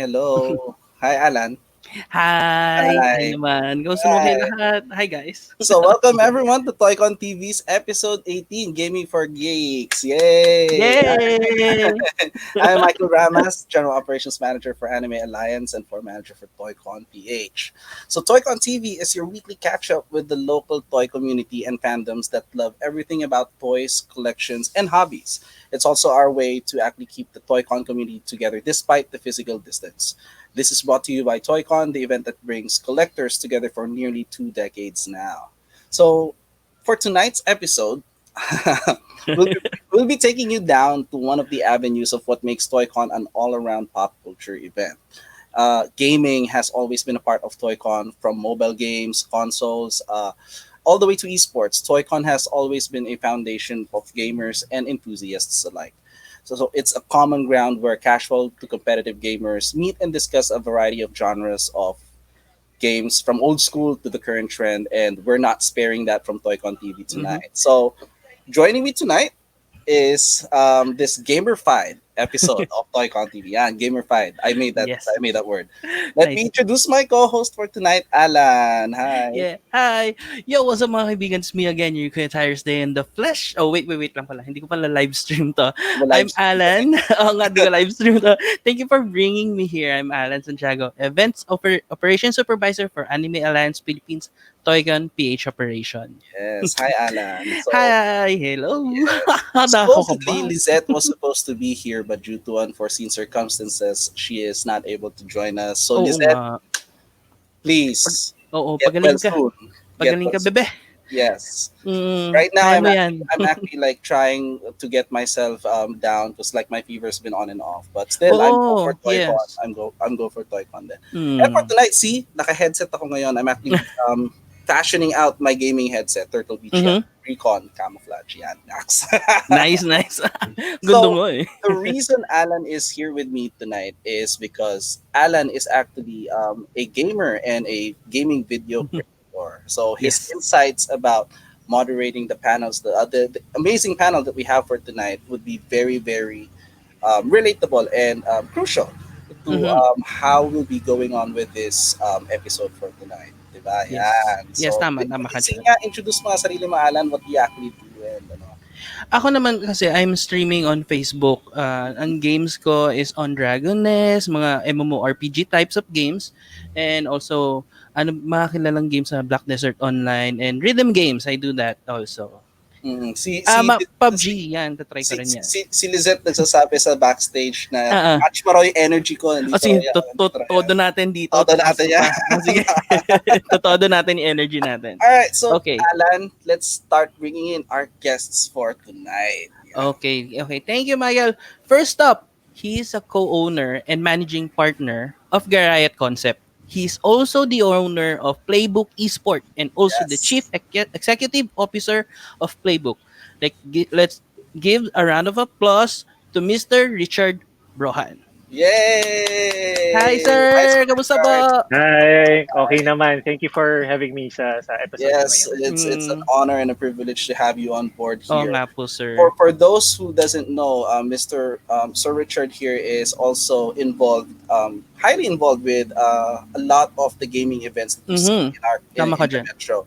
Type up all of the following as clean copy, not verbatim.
Hello. Hi, Alan. Hi! Hi Hi. naman. Kamusta naman kayo Hi. lahat? Hi guys! So, welcome everyone to TOYCON TV's episode 18, Gaming for Geeks. Yay! Yay! I'm Michael Ramas, General Operations Manager for Anime Alliance and Floor Manager for TOYCON PH. So, TOYCON TV is your weekly catch up with the local toy community and fandoms that love everything about toys, collections, and hobbies. It's also our way to actually keep the TOYCON community together despite the physical distance. This is brought to you by TOYCON, the event that brings collectors together for nearly 2 decades now. So, for tonight's episode, we'll, be, we'll be taking you down to one of the avenues of what makes TOYCON an all around pop culture event. Gaming has always been a part of TOYCON, from mobile games, consoles, all the way to esports. TOYCON has always been a foundation of gamers and enthusiasts alike. So it's a common ground where casual to competitive gamers meet and discuss a variety of genres of games from old school to the current trend, and we're not sparing that from TOYCON TV Mhm. tonight. So joining me tonight is this gamerfied episode of TOYCON TV. Yeah, gamerfied. I made that. Yes. I made that word. Let me Nice. introduce my co-host for tonight, Alan. Hi. Yeah. Hi! Yo, what's up mga kaibigan? It's me again, your Kuya Tires Day in the flesh. Oh, wait lang pala. Hindi ko pala live stream to. The live I'm stream. Alan. Oo nga, di ko live stream to. Thank you for bringing me here. I'm Alan Santiago, Events Operations Supervisor for Anime Alliance Philippines, Toygan PH Operation. Yes. Hi, Alan. So Hi! Hello! supposedly, Nakakabahan. Lizette was supposed to be here, but due to unforeseen circumstances, she is not able to join us. So, Oo Lizette, nga. Pag, please oo, get well pagaling ka. soon. Get Pagaling well ka, soon. bebe. Yes. Right now, Kaya I'm mo actually, yan. I'm actually like trying to get myself down because like my fever's been on and off. But still, I'm go for Oo, TOYCON. yes. I'm go for TOYCON then. And for Mm. tonight, see, naka-headset ako ngayon. I'm actually fashioning out my gaming headset, Turtle Beach yan. Mhm. Recon camouflage yan. Nax. Nice, nice. Gundo So mo eh. the reason Alan is here with me tonight is because Alan is actually a gamer and a gaming video creator. So his Yes. insights about moderating the panels, the amazing panel that we have for tonight, would be very, very relatable and crucial to Mhm. how we'll be going on with this episode for tonight. Diba? Yes. Yan. Yes, So, tama ka sige dyan. nga, introduce mga sarili mo, Alan, what do you actually do and ano. Ako naman kasi I'm streaming on Facebook. Ang games ko is on Dragon Nest, mga MMORPG types of games, and also mga kilalang games sa Black Desert Online and rhythm games. I do that also. Mm, si si PUBG, si yan. Tatry ko rin yan. si Lizette nagsasabi sa backstage na Ah, ah. match mo raw yung energy ko, hindi O ko raw sige, yan, hindi ko raw yan. todo natin dito. Todo Taas natin ko yan. pa. O sige. Todo natin yung energy natin. Alright, so Okay. Alan, let's start bringing in our guests for tonight. Yeah. Okay. Thank you, Michael. First up, he's a co-owner and managing partner of Garayat Concept. He's also the owner of Playbook Esport and also the Yes. chief executive officer of Playbook. Let's give a round of applause to Mr. Richard Brojan. Hi, Yay! Hi, Sir sir! Kamusta po? Richard. Hi, okay naman. Thank you for having me sa episode nyo Yes, ngayon. it's an Mm, honor and a privilege to have you on board Oo here. nga po, sir. For those who doesn't know, Mr. Sir Richard here is also involved, highly involved with a lot of the gaming events that we see Mhm. in our Tama ka in the dyan. metro.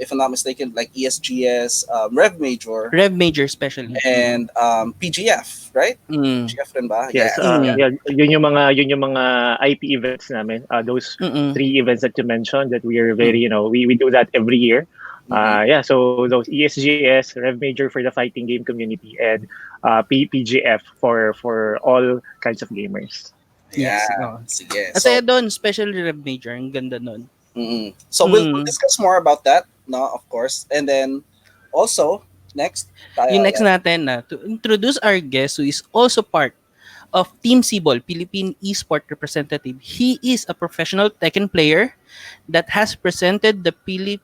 If I'm not mistaken, like ESGS, Rev Major, Rev Major especially. and PGF, right? Mm. PGF rin ba? Yes, Yes. Mm. yeah, yun yung mga IP events namin. Those Mm-mm. three events that you mentioned that we are Mm. very, we do that every year. Mhm. Yeah, so those ESGS, Rev Major for the fighting game community, and PGF for all kinds of gamers. Yes. Yeah. Oh. Sige. Masaya So, doon, especially Rev Major. Ang ganda nun. so we'll Mm. discuss more about that, no, of course. And then also next, Yung tayo, next natin na to introduce our guest who is also part of Team Cebol, Philippine Esport representative. He is a professional Tekken player that has presented the Philippines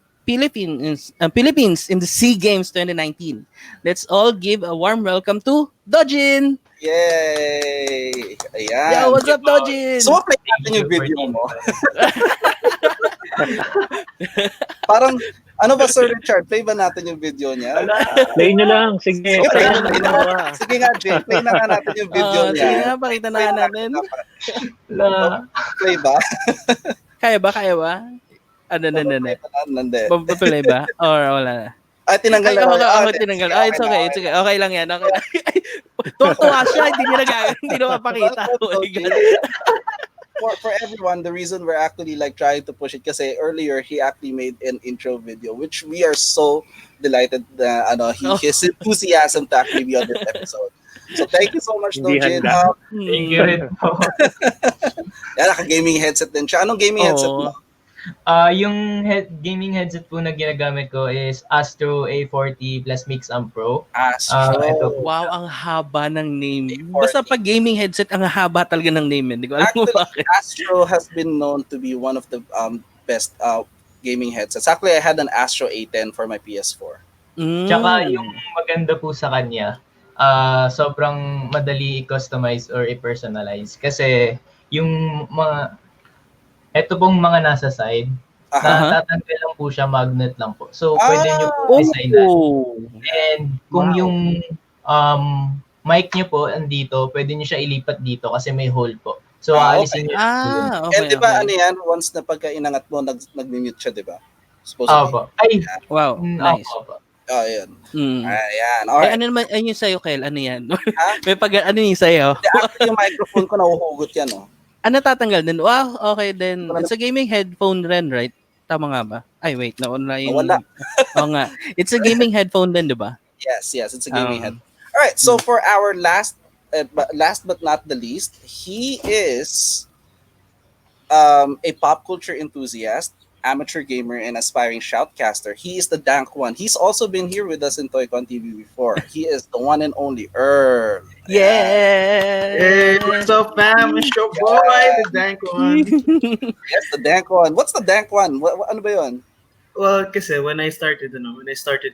in the SEA Games 2019. Let's all give a warm welcome to Dojin. yay! Yo, Ayan. what's up, So, Dojin? play Thank natin you yung for video the mo. invite. Parang, ano ba Sir Richard, play ba natin yung video niya? Play nyo lang. Sige, Sige, play play na na, play na. dalawa. Sige nga, Jay, play na nga natin yung video niya. Sige nga, pakita na Play nga na natin. dapat. La. Play ba? Kaya ba? Ano, Play ba na? Nandi. Play ba? Or wala na? Ay, tinanggal Ay, na. ako tinanggal. Ay, it's okay, it's okay. Okay lang yan, okay lang. Tuwa siya, hindi na mapakita. Oh my God. For everyone, the reason we're actually like trying to push it kasi earlier he actually made an intro video which we are so delighted na his enthusiasm to actually be on this episode. So thank you so much Hindi Jin. handa. Thank you rin po. Yan, naka-gaming headset din siya. Anong gaming headset mo? Yung gaming headset po na ginagamit ko is Astro A40 plus Mix Amp Pro. Ito. Wow, ang haba ng name. A40. Basta pag gaming headset, ang haba talaga ng name. Hindi ko alam kung Actually, bakit. Astro has been known to be one of the best gaming headsets. Actually, I had an Astro A10 for my PS4. Tsaka yung maganda po sa kanya, sobrang madali i-customize or i-personalize. Kasi yung ito pong mga nasa side, natatanggal lang po siya, magnet lang po. So, pwede nyo po designan. And kung yung mic nyo po andito, pwede nyo siya ilipat dito kasi may hole po. So, aalisin nyo. Okay. And di ba ano yan, once na pagka inangat mo, nag-mute siya, di ba? Supposedly. Ay, wow, nice. Oh, yun. Ayan. Ay, Alright. ano naman, ayun yung sa'yo, Kel? Ano yan? May ano yung sa'yo? Actually, yung microphone ko nahuhugot yan, oh. Ano tatanggal din? Wow, okay din. It's a gaming headphone rin, right? Tama nga ba? Ay, wait. Nauna yung... Wala. Oo nga. It's a gaming headphone din, di ba? Yes, it's a gaming headphone. Alright, so for our last but not the least, he is a pop culture enthusiast, amateur gamer, and aspiring shoutcaster. He is the dank one. He's also been here with us in TOYCON TV before. He is the one and only Earl. Yeah! Hey, what's up, fam? It's your boy, the dank one. Yes, the dank one. What's the dank one? Ano ba yun? Well, kasi when I started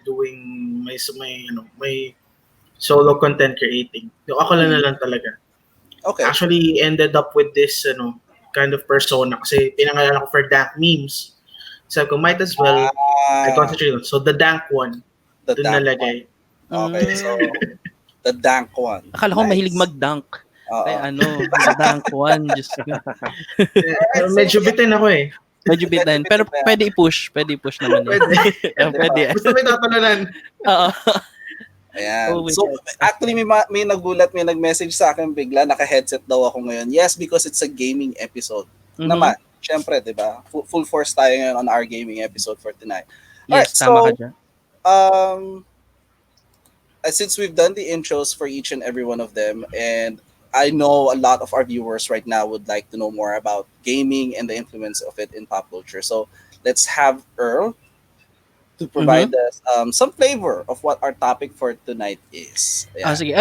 doing my solo content creating, ako lang talaga. Okay. Actually ended up with this kind of persona kasi pinangalan ko for dank memes. So I might as well I concentrate on. So the dank one. The Dun dank nalagay. one. Okay, so the dank one. Akala ko mahilig mag-dunk. Ay, the dank one. Just... Medyo bitin ako eh. Medyo bitin. Pero pwede i-push. Pwede i-push naman. Pwede. Gusto mo itatalunan. Oo. Ayan. So, actually, may nagulat, may nag-message sa akin bigla, naka-headset daw ako ngayon. Yes, because it's a gaming episode. Naman, syempre, di ba? Full force tayo ngayon on our gaming episode for tonight. Yes, tama ka dyan. Since we've done the intros for each and every one of them, and I know a lot of our viewers right now would like to know more about gaming and the influence of it in pop culture. So, let's have Earl to provide us some flavor of what our topic for tonight is. Yeah. Sige.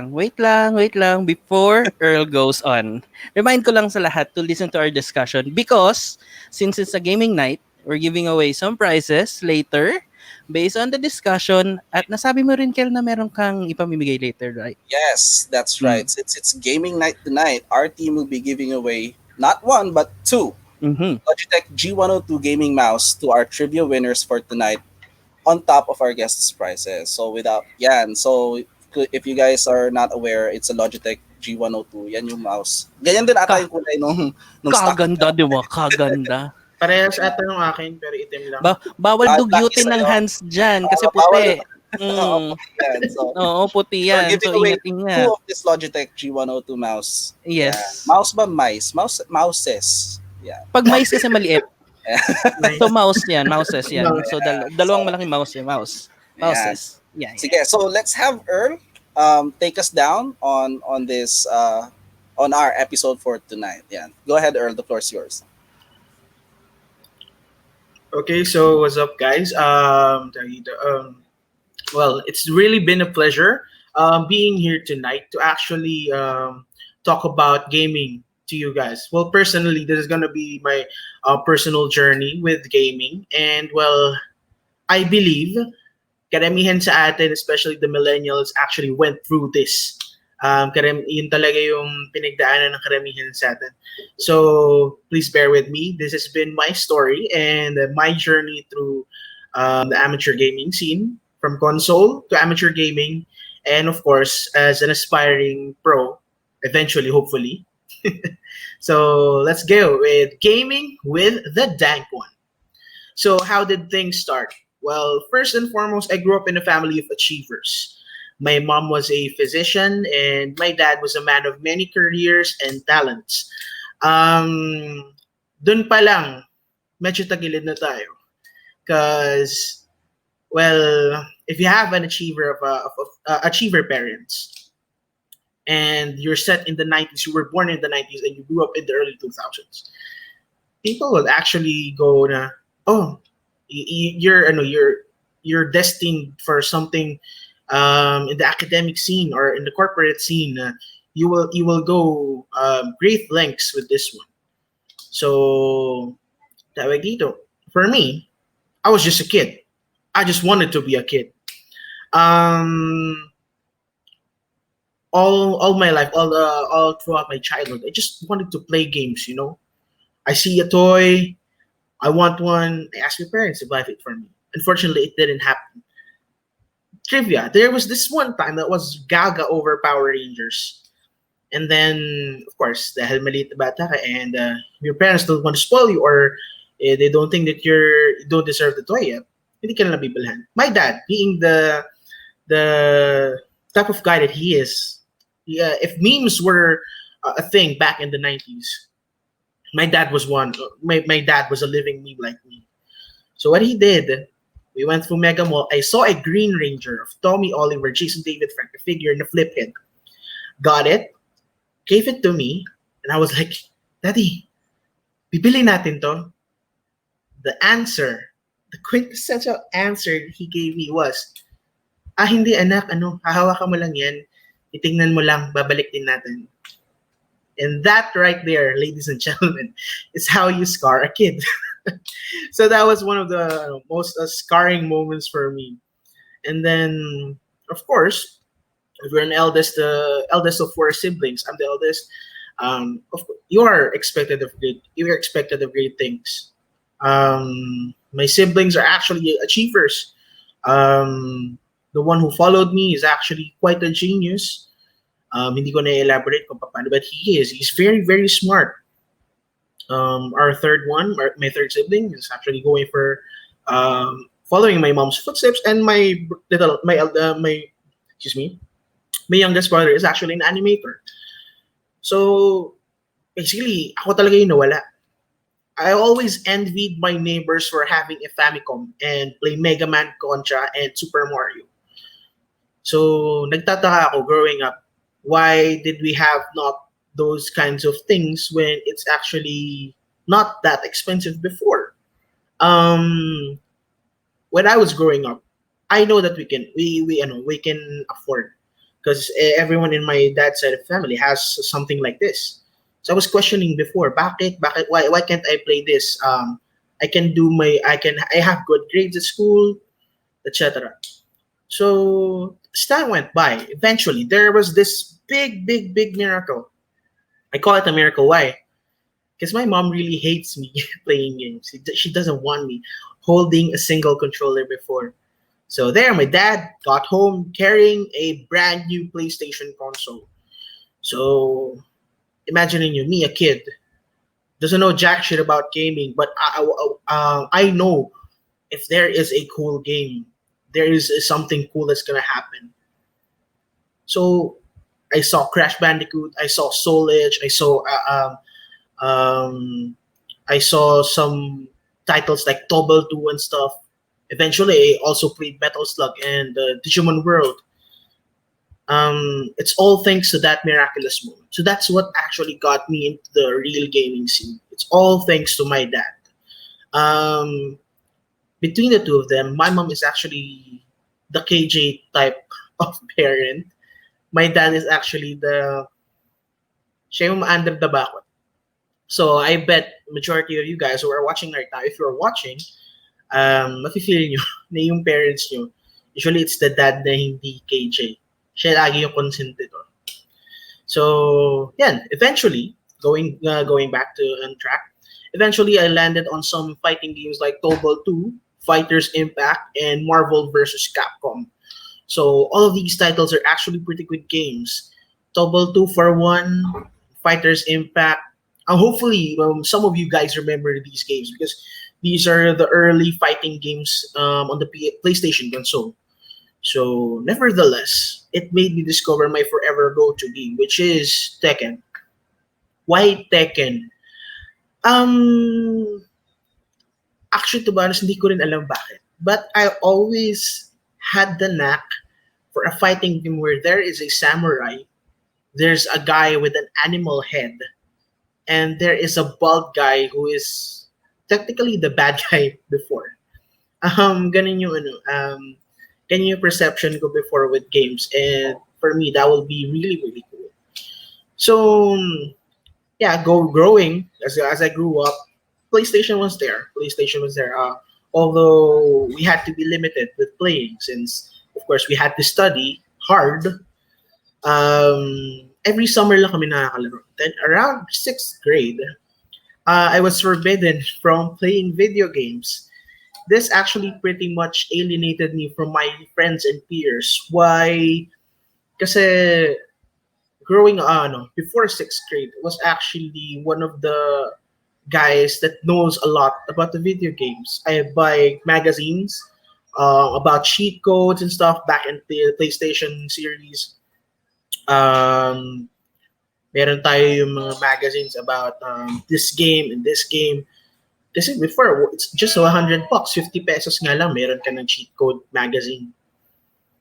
Wait lang. Before Earl goes on, remind ko lang sa lahat to listen to our discussion because since it's a gaming night, we're giving away some prizes later based on the discussion at nasabi mo rin, Kel, na meron kang ipamimigay later, right? Yes, that's right. Since it's gaming night tonight, our team will be giving away not one, but two Logitech G102 gaming mouse to our trivia winners for tonight on top of our guests' prizes. So if you guys are not aware, it's a Logitech G102. Yan yung mouse. Ganyan din ata yung kulay nung stock. Kaganda, di ba? Kaganda. Parehas ata yung akin, pero itim lang. Bawal dugyutin ng hands dyan kasi puti. Oo, puti yan. So, ingat-ingat. Two of this Logitech G102 mouse. Yes. Yeah. Mouse ba mice? Mouses. Yeah. Pag mice kasi maliit. So, mouses yan. So, dalawang malaking mouse yan. Mouses. Yeah. Sige, so let's have Earl take us down on this on our episode for tonight. Yeah. Go ahead, Earl. The floor is yours. Okay, so what's up, guys? Well, it's really been a pleasure being here tonight to actually talk about gaming to you guys. Well, personally, this is going to be my personal journey with gaming. And, well, I believe karamihan sa atin, especially the millennials, actually went through this Yun talaga yung pinagdaanan ng karamihan sa atin. So please bear with me. This has been my story and my journey through the amateur gaming scene, from console to amateur gaming, and of course, as an aspiring pro, eventually, hopefully. So let's go with gaming with the Dank One. So how did things start? Well, first and foremost, I grew up in a family of achievers. My mom was a physician, and my dad was a man of many careers and talents. Dun pa lang, medyo tagilid na tayo. Because, well, if you have an achiever achiever parents, and you're set in the 90s, you were born in the 90s, and you grew up in the early 2000s, people will actually go na, oh, you're destined for something in the academic scene or in the corporate scene. You will go great lengths with this one. So, tawag dito, for me, I was just a kid. I just wanted to be a kid. Um, all my life, all throughout my childhood, I just wanted to play games. I see a toy, I want one. I ask my parents to buy it for me. Unfortunately, it didn't happen. Trivia: there was this one time that was gaga over Power Rangers. And then, of course, dahil maliit na bata ka and your parents don't want to spoil you, or they don't think that you don't deserve the toy yet, hindi ka na nabibilhan. My dad, being the type of guy that he is, if memes were a thing back in the 90s, my dad was one. My dad was a living meme like me. So what he did, we went through Mega Mall. I saw a Green Ranger of Tommy Oliver, Jason David Frank, a figure in a flip head. Got it, gave it to me, and I was like, Daddy, bibili natin to. The answer, the quintessential answer he gave me was, hindi anak, hahawakan mo lang yan, titingnan mo lang, babalik din natin. And that right there, ladies and gentlemen, is how you scar a kid. So that was one of the most scarring moments for me. And then, of course, if you're an eldest, the eldest of four siblings, I'm the eldest. You are expected of great things. My siblings are actually achievers. The one who followed me is actually quite a genius. Hindi ko na-elaborate kung paano, but he's very, very smart. Our third one, my third sibling, is actually going for following my mom's footsteps, and my youngest brother is actually an animator. So basically, ako talaga yung nawala. I always envied my neighbors for having a Famicom and play Mega Man, Contra, and Super Mario. So nagtataka ako growing up, why did we have not those kinds of things when it's actually not that expensive before? When I was growing up, I know that we can afford, because everyone in my dad's side of family has something like this. So I was questioning before, why can't I play this? I have good grades at school, etc. So as time went by, eventually there was this big miracle. I call it a miracle. Why? Because my mom really hates me playing games. She doesn't want me holding a single controller before. So there, my dad got home carrying a brand new PlayStation console. So imagining me, a kid, doesn't know jack shit about gaming, but I know if there is a cool game, there is something cool that's gonna happen. So I saw Crash Bandicoot, I saw Soul Edge, I saw some titles like Tobal 2 and stuff. Eventually, I also played Metal Slug and Digimon World. It's all thanks to that miraculous moment. So that's what actually got me into the real gaming scene. It's all thanks to my dad. Between the two of them, my mom is actually the KJ type of parent. My dad is actually siya yung under the bakot. So I bet majority of you guys who are watching right now, if you're watching, mafe-feel nyo na yung parents nyo, usually it's the dad na hindi KJ. Siya lagi yung consentidor. So yeah, eventually going back to on track. Eventually, I landed on some fighting games like Tobal 2, Fighters Impact, and Marvel vs. Capcom. So all of these titles are actually pretty good games. Tobal 2 for one, Fighters Impact. Hopefully, some of you guys remember these games because these are the early fighting games on the PlayStation console. So, nevertheless, it made me discover my forever go-to game, which is Tekken. Why Tekken? Um, Actually, to be honest, hindi ko rin alam bakit. But I always had the knack for a fighting game where there is a samurai, there's a guy with an animal head, and there is a bald guy who is technically the bad guy before. Ganun yung ano, ganun yung perception ko before with games, and for me that will be really really cool. So yeah, growing as I grew up, PlayStation was there. PlayStation was there. Although we had to be limited with playing, since of course we had to study hard. Every summer lang kami nakakalaro. Then around sixth grade, I was forbidden from playing video games. This actually pretty much alienated me from my friends and peers. Why? Kasi growing before sixth grade was actually one of the guys that knows a lot about the video games. I buy magazines about cheat codes and stuff back in the PlayStation series. Um, Meron tayo yung mga magazines about this game and this game. Kasi before, it's just $100, 50 pesos nga lang, meron ka ng cheat code magazine.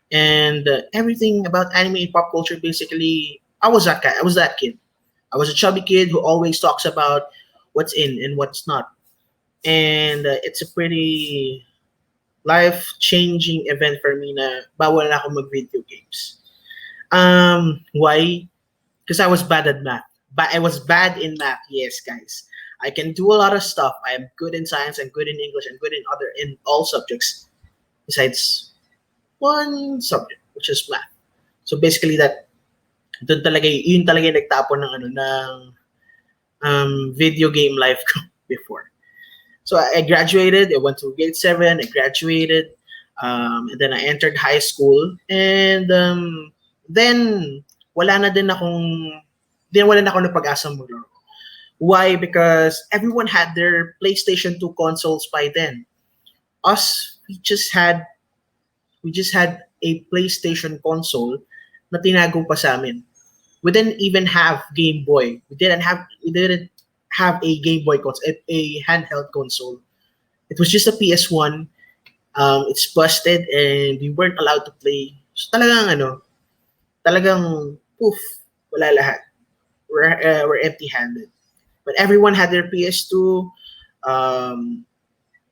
And everything about anime and pop culture, basically, I was that guy. I was that kid. I was a chubby kid who always talks about what's in and what's not. And it's a pretty life-changing event for me na bawal na ako mag-video games. Why? Because I was bad at math. But I was bad in math, yes, guys. I can do a lot of stuff. I am good in science, I'm good in English, I'm good in all subjects besides one subject, which is math. So basically yun talaga yung nagtapon ng video game life ko before. So I graduated, I went to grade 7, I graduated, and then I entered high school, and then wala na ako ng pag-asang maglaro. Why? Because everyone had their PlayStation 2 consoles by then. Us, we just had a PlayStation console na tinago pa sa amin. We didn't even have Game Boy. We didn't have a Game Boy console, a handheld console. It was just a PS1. It's busted and we weren't allowed to play. So talagang poof, wala lahat. We're empty-handed. But everyone had their PS2.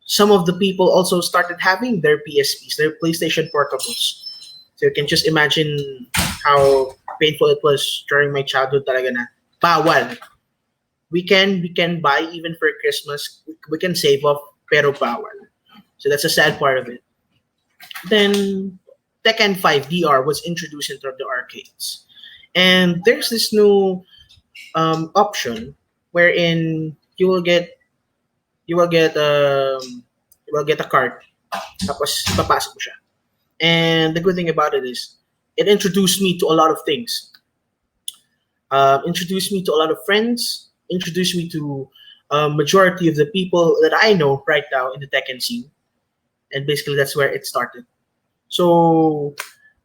Some of the people also started having their PSPs, their PlayStation portables. So you can just imagine how painful it was during my childhood talaga na bawal. We can buy even for Christmas. We can save up, pero bawal. So that's a sad part of it. Then Tekken 5 DR was introduced into the arcades. And there's this new option wherein you will get a card, tapos papasok mo siya. And the good thing about it is it introduced me to a lot of things. Introduced me to a lot of friends, introduced me to majority of the people that I know right now in the Tekken scene. And basically that's where it started. So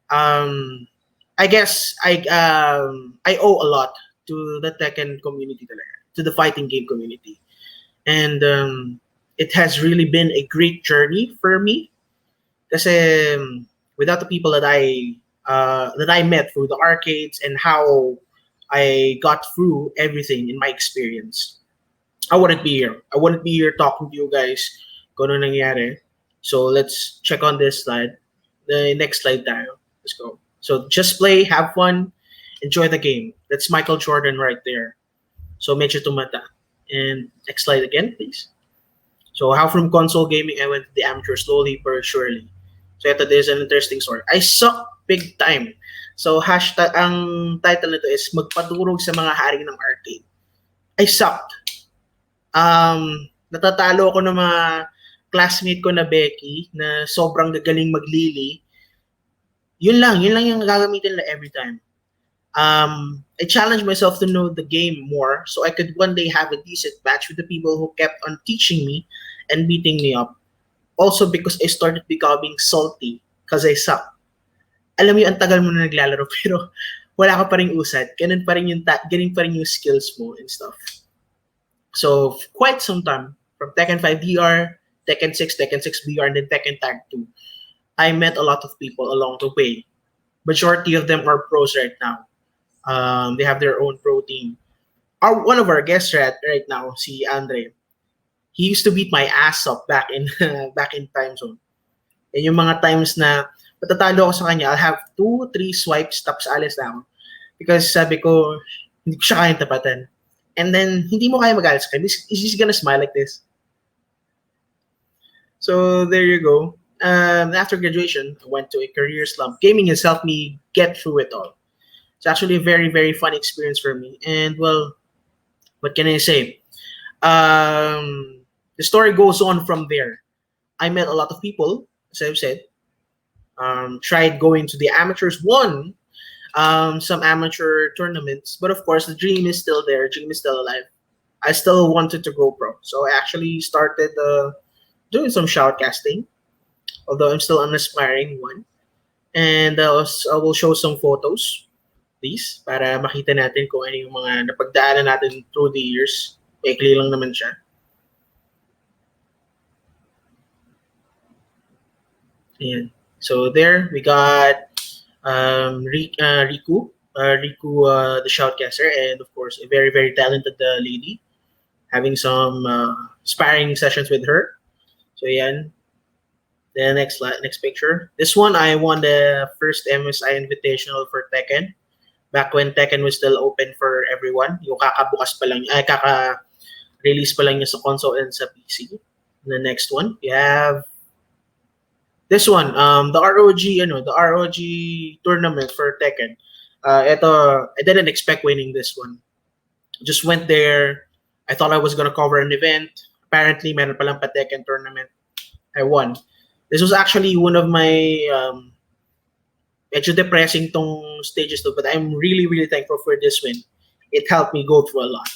I guess I owe a lot to the Tekken community talaga, to the fighting game community. And it has really been a great journey for me. Kasi without the people that I met through the arcades and how I got through everything in my experience, I wouldn't be here. I wouldn't be here talking to you guys kung ano nangyari. So let's check on this slide. The next slide tayo. Let's go. So just play, have fun, enjoy the game. That's Michael Jordan right there. So medyo tumata. And next slide again, please. So how from console gaming I went to the amateur slowly but surely. So ito, there's an interesting story. I suck big time. So hashtag ang title nito is Magpadurog sa mga hari ng arcade. I sucked. Natatalo ako ng mga classmate ko na Becky na sobrang gagaling maglili. Yun lang yung gagamitin nila every time. I challenged myself to know the game more so I could one day have a decent match with the people who kept on teaching me and beating me up. Also because I started becoming salty because I suck. Alam mo yung ang tagal mo na naglalaro pero wala ka pa rin usad. Ganun pa rin yung skills mo and stuff. So quite some time from Tekken 5 VR, Tekken 6 VR, and then Tekken Tag 2. I met a lot of people along the way. Majority of them are pros right now. They have their own pro team. One of our guests right now, si Andreij, he used to beat my ass up back in time zone. And yung mga times na matatalo ako sa kanya, I'll have 2-3 swipes tapos alis na ako. Because sabi ko, hindi ko siya kayang tapatan. And then, hindi mo kaya mag-alis ka. He's just gonna smile like this. So, there you go. After graduation, I went to a career slump. Gaming has helped me get through it all. It's actually a very, very fun experience for me. And, well, what can I say? The story goes on from there. I met a lot of people, as I've said. Tried going to the amateurs, won some amateur tournaments. But, of course, the dream is still there. The dream is still alive. I still wanted to go pro. So, I actually started doing some shoutcasting. Although I'm still an aspiring one. And I will show some photos, please, para makita natin kung ano yung mga napagdaanan natin through the years. Maikli lang naman siya. Ayan. So there, we got Riku, the shoutcaster, and of course, a very, very talented lady. Having some sparring sessions with her. So ayan. The next picture. This one, I won the first MSI Invitational for Tekken. Back when Tekken was still open for everyone. Yung kaka-release pa lang niya sa console and sa PC. And the next one, we have this one, the ROG tournament for Tekken. Ito, I didn't expect winning this one. Just went there. I thought I was gonna cover an event. Apparently, meron palang pa Tekken tournament. I won. This was actually one of my medyo depressing tong stages though, but I'm really, really thankful for this win. It helped me go through a lot.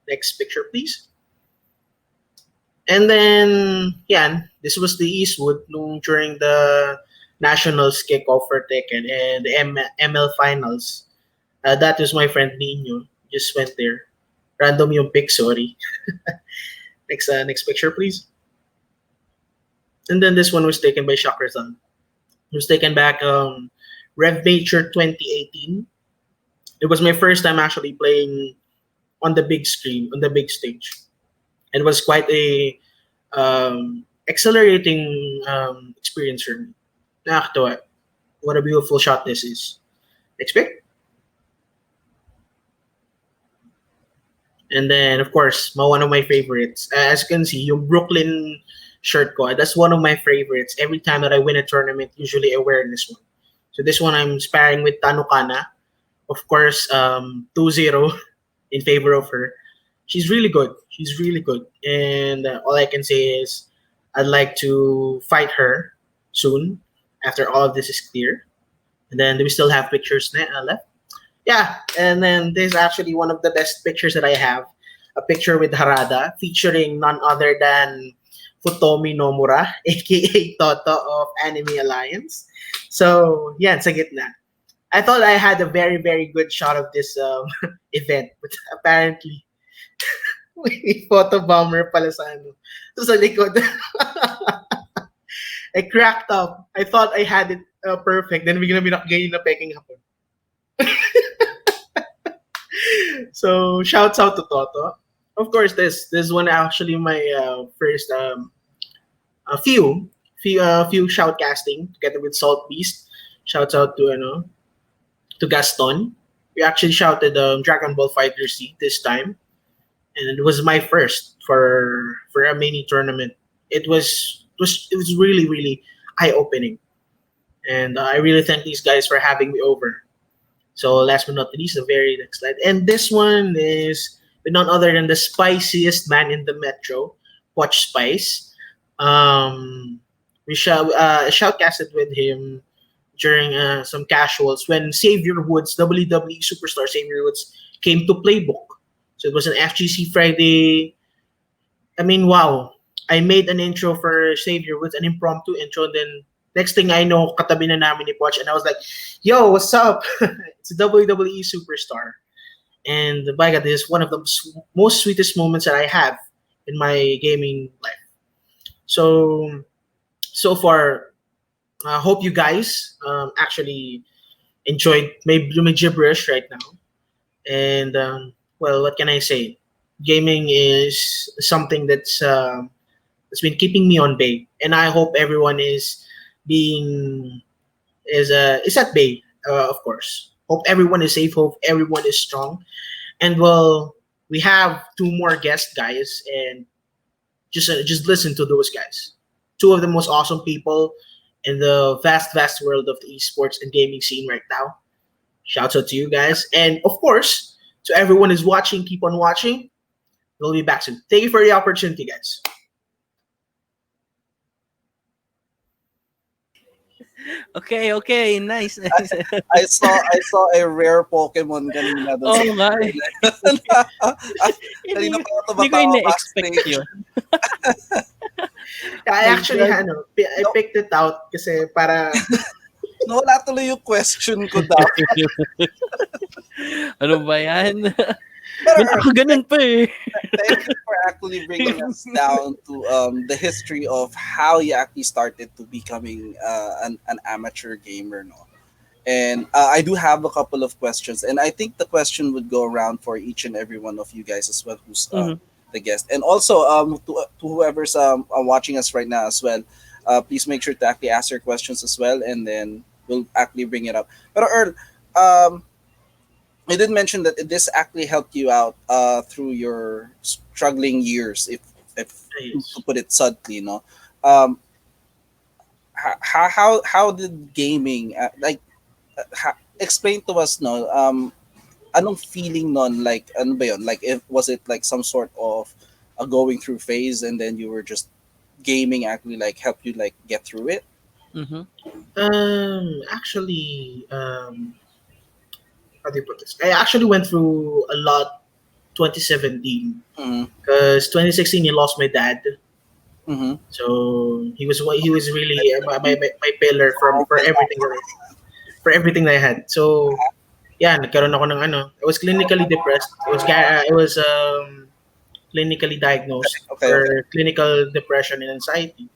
Next picture, please. And then, yeah, this was the Eastwood during the Nationals kickoff for Tekken and the ML Finals. That was my friend Nino. Just went there. Random yung pic, sorry. Next picture, please. And then this one was taken by Shakerson. It was taken back Rev Major 2018. It was my first time actually playing on the big screen, on the big stage. And it was quite a accelerating experience for me. Nakakatawa. What a beautiful shot this is. Next pic. And then, of course, one of my favorites. As you can see, yung Brooklyn shirt ko. That's one of my favorites. Every time that I win a tournament, usually I wear this one. So this one, I'm sparring with Tanukana. Of course, 2-0 in favor of her. She's really good. She's really good. And all I can say is I'd like to fight her soon after all of this is clear. And then do we still have pictures left? Yeah. And then this is actually one of the best pictures that I have. A picture with Harada featuring none other than Futomi Nomura, aka Toto of Anime Alliance. So, yeah, sa gitna. I thought I had a very, very good shot of this event, but apparently, may photo bomber pala sa ano. So, sa likod. I cracked up. I thought I had it perfect. Then, bigla binakgay na peking hapon. So, shouts out to Toto. Of course, this one actually my first a few shoutcasting together with Salt Beast. Shouts out to Gaston. We actually shouted Dragon Ball Fighter Z this time, and it was my first for a mini tournament. It was really, really eye opening, And I really thank these guys for having me over. So last but not least, the very next slide. And this one is with none other than the spiciest man in the metro, Watch Spice. We shoutcasted with him during some casuals when Xavier Woods, WWE superstar Xavier Woods, came to Playbook. So it was an FGC Friday. I mean, wow. I made an intro for Xavier Woods, an impromptu intro, and then next thing I know, katabi na namin ni Poch, and I was like, yo, what's up? It's a WWE superstar. And by God, this is one of the most sweetest moments that I have in my gaming life. So far, I hope you guys actually enjoyed my gibberish right now. And well, what can I say? Gaming is something that's been keeping me on bay, and I hope everyone being is at bay, of course. Hope everyone is safe. Hope everyone is strong. And well, we have two more guest guys, and just listen to those guys. Two of the most awesome people in the vast world of the esports and gaming scene right now. Shouts out to you guys, and of course to everyone who's watching. Keep on watching. We'll be back soon. Thank you for the opportunity, guys. Okay, nice. I saw a rare Pokemon kanina doon. Oo nga eh. Kanina pa ako Hindi ko tumatawa ina-expect backstage. yun. I actually I picked it out kasi para Nawala tuloy yung question ko dapat. Ano ba yan? Pero Ako ganun pa eh. thank you for actually bringing us down to the history of how you actually started to becoming an amateur gamer, no? And I do have a couple of questions, and I think the question would go around for each and every one of you guys as well, who's the guest, and also to whoever's watching us right now as well. Please make sure to actually ask your questions as well, and then we'll actually bring it up. But Earl, I did mention that this actually helped you out through your struggling years, if to put it subtly, no. How did gaming explain to us, no, anong feeling nun, like ano ba yun, like if was it like some sort of a going through phase and then you were just gaming actually like help you like get through it? Actually, how do you put this? I actually went through a lot 2017 because 2016 I lost my dad. So he was really my pillar for everything that I had. So yeah, nagkaroon ako ng ano. I was clinically depressed. I was clinically diagnosed for clinical depression and anxiety.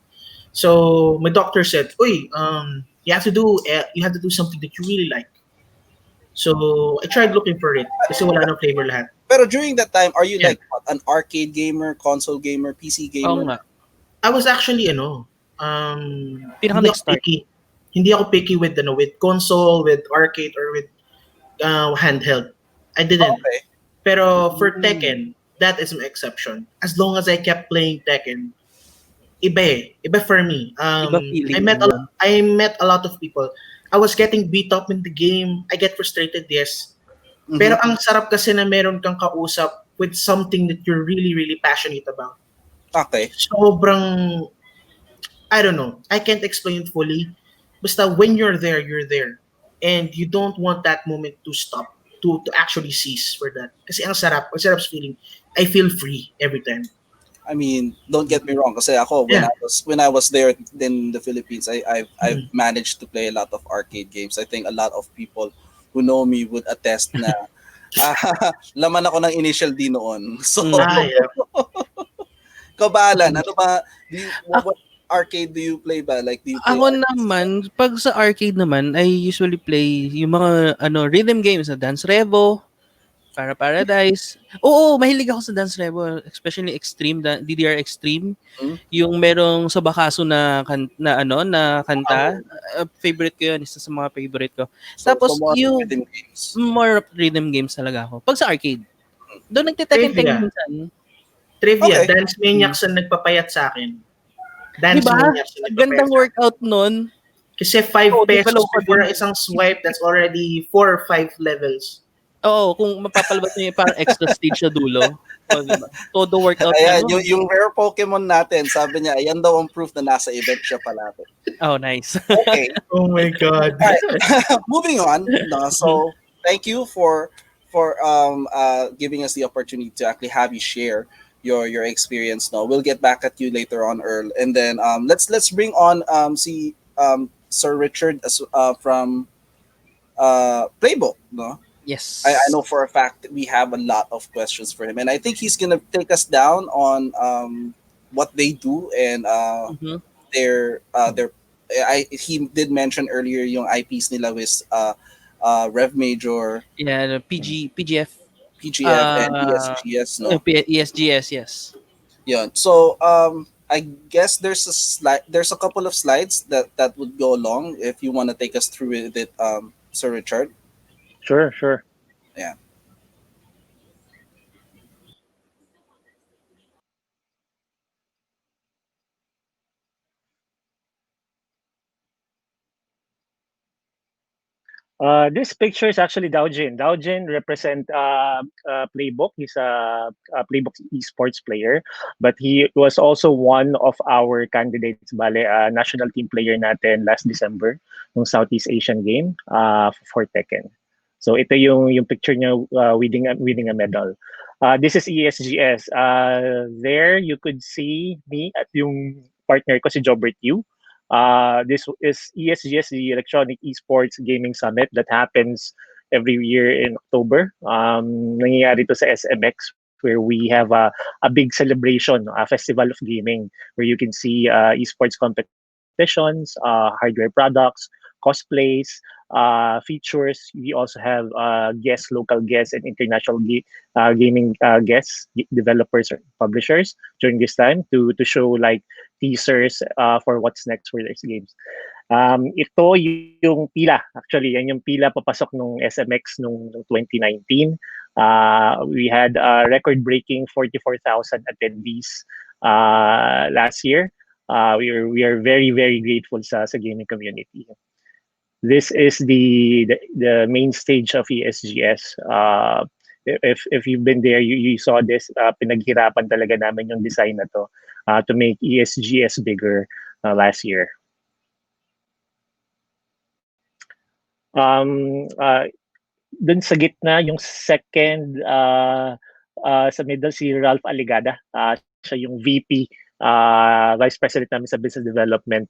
So my doctor said, "Uy, you have to do something that you really like." So I tried looking for it kasi wala nang flavor lahat. Pero during that time, are you like what, an arcade gamer, console gamer, PC gamer? Oo nga. I was actually hindi ako picky with console, with arcade, or with handheld. I didn't. Okay. Pero for Tekken, that is an exception. As long as I kept playing Tekken, iba for me. I met a lot of people. I was getting beat up in the game. I get frustrated, yes. Pero ang sarap kasi na meron kang kausap with something that you're really, really passionate about. Okay. Sobrang, I don't know. I can't explain it fully. Basta when you're there, you're there. And you don't want that moment to stop, to actually cease for that. Kasi ang sarap feeling. I feel free every time. I mean, don't get me wrong. Kasi ako, when I was there in the Philippines, I've managed to play a lot of arcade games. I think a lot of people who know me would attest na laman ako ng initial D noon. So, kabalan, ano ba? What arcade do you play ba? Like, do you play ako naman, pag sa arcade naman, I usually play yung mga rhythm games na Dance Revo, Para Paradise. Oo, mahilig ako sa Dance Revo, especially Extreme, DDR Extreme. Yung merong sa Bakaso na kanta. Favorite ko yun, isa sa mga favorite ko. Tapos yung rhythm games. More rhythm games talaga ako. Pag sa arcade, doon nagtitekken minsan. Trivia, Dance Maniacs ang nagpapayat sa akin. Dance diba? Maniacs ang nagpapayat. Gandang workout nun. Kasi 5 Oo, pesos developer before din. ang isang swipe, that's already 4 or 5 levels. Oo, kung mapapalabas mo yung parang extra stage sa dulo. O, di ba? Todo workout ka Ayan, nun. yung rare Pokemon natin, sabi niya, ayan daw ang proof na nasa event siya palagi. Oh, nice. Okay. Oh my God. All right. Moving on. No, so thank you for giving us the opportunity to actually have you share your experience. No, we'll get back at you later on, Earl, and then let's bring on see Sir Richard from Playbook. No, I Yes. know for a fact that we have a lot of questions for him, and I think he's gonna take us down on what they do and Mhm. their he did mention earlier yung IPs nila with Rev Major, Yeah, the PGF, PGF and uh, ESGS, no? ESGS, yes. Yun. So I guess there's a couple of slides that would go along if you want to take us through it, Sir Richard. Sure, sure. Yeah. This picture is actually Daojin. Daojin represent Playbook. He's a Playbook esports player, but he was also one of our candidates. Bale, national team player natin last December ng Southeast Asian game for Tekken. So ito yung picture niya winning a medal. This is ESGS. There you could see me at yung partner ko si Jobert Yu. This is ESGS, the Electronic Esports Gaming Summit that happens every year in October. Nangyayari to sa SMX where we have a big celebration, a festival of gaming where you can see esports competitions, hardware products, cosplays, features. We also have guests, local guests, and international gaming guests, developers, or publishers during this time to show like teasers for what's next for these games. Ito yung pila. Actually, yan yung pila papasok nung SMX nung 2019. We had record-breaking 44,000 attendees last year. We are very, very grateful sa gaming community. This is the main stage of ESGS. If you've been there, you saw this. Pinaghirapan talaga namin yung design na to make ESGS bigger last year. Dun sa gitna, yung second sa middle, si Ralph Aligada. Siya yung VP, Vice President namin sa Business Development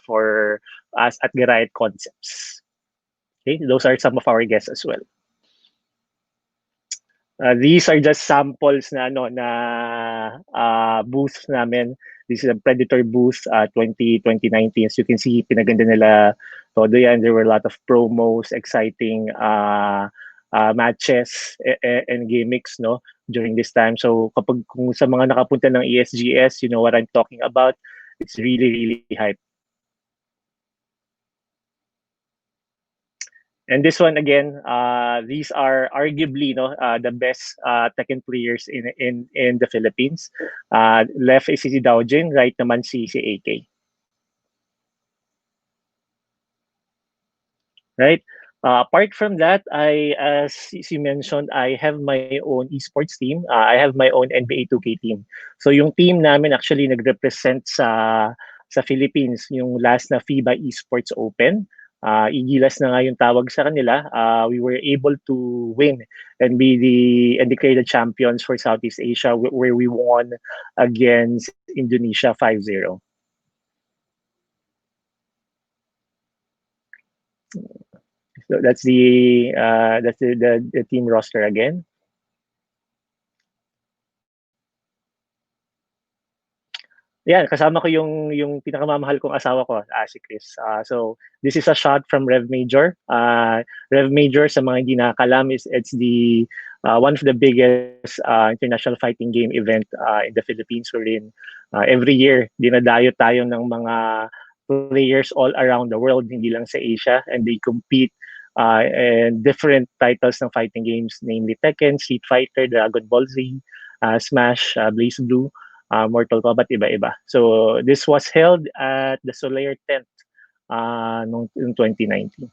for us at Geriat Concepts. Okay, those are some of our guests as well. These are just samples na booth namin. This is a Predator booth 2019. As you can see, pinaganda nila todo yan. There were a lot of promos, exciting matches and gimmicks during this time. So kung sa mga nakapunta ng ESGS, you know what I'm talking about. It's really, really hype. And this one again, these are arguably the best Tekken players in the Philippines. Left is si Daojin, right naman si AK. Right. Apart from that, as you mentioned, I have my own esports team. I have my own NBA 2K team. So yung team namin actually nag-represent sa Philippines yung last na FIBA Esports Open. Igilas na nga yung tawag sa kanila. We were able to win and declare the champions for Southeast Asia, where we won against Indonesia 5-0. So that's the team roster again. Yeah, kasama ko yung pinakamamahal kong asawa ko, si Chris. So this is a shot from Rev Major. Rev Major, sa mga hindi nakakalam, it's the one of the biggest international fighting game event in the Philippines. Wherein every year dinadayo tayo ng mga players all around the world, hindi lang sa Asia, and they compete in different titles ng fighting games, namely Tekken, Street Fighter, Dragon Ball Z, Smash, Blaze Blue, Mortal Kombat, iba-iba. So this was held at the Solaire tent nung 2019.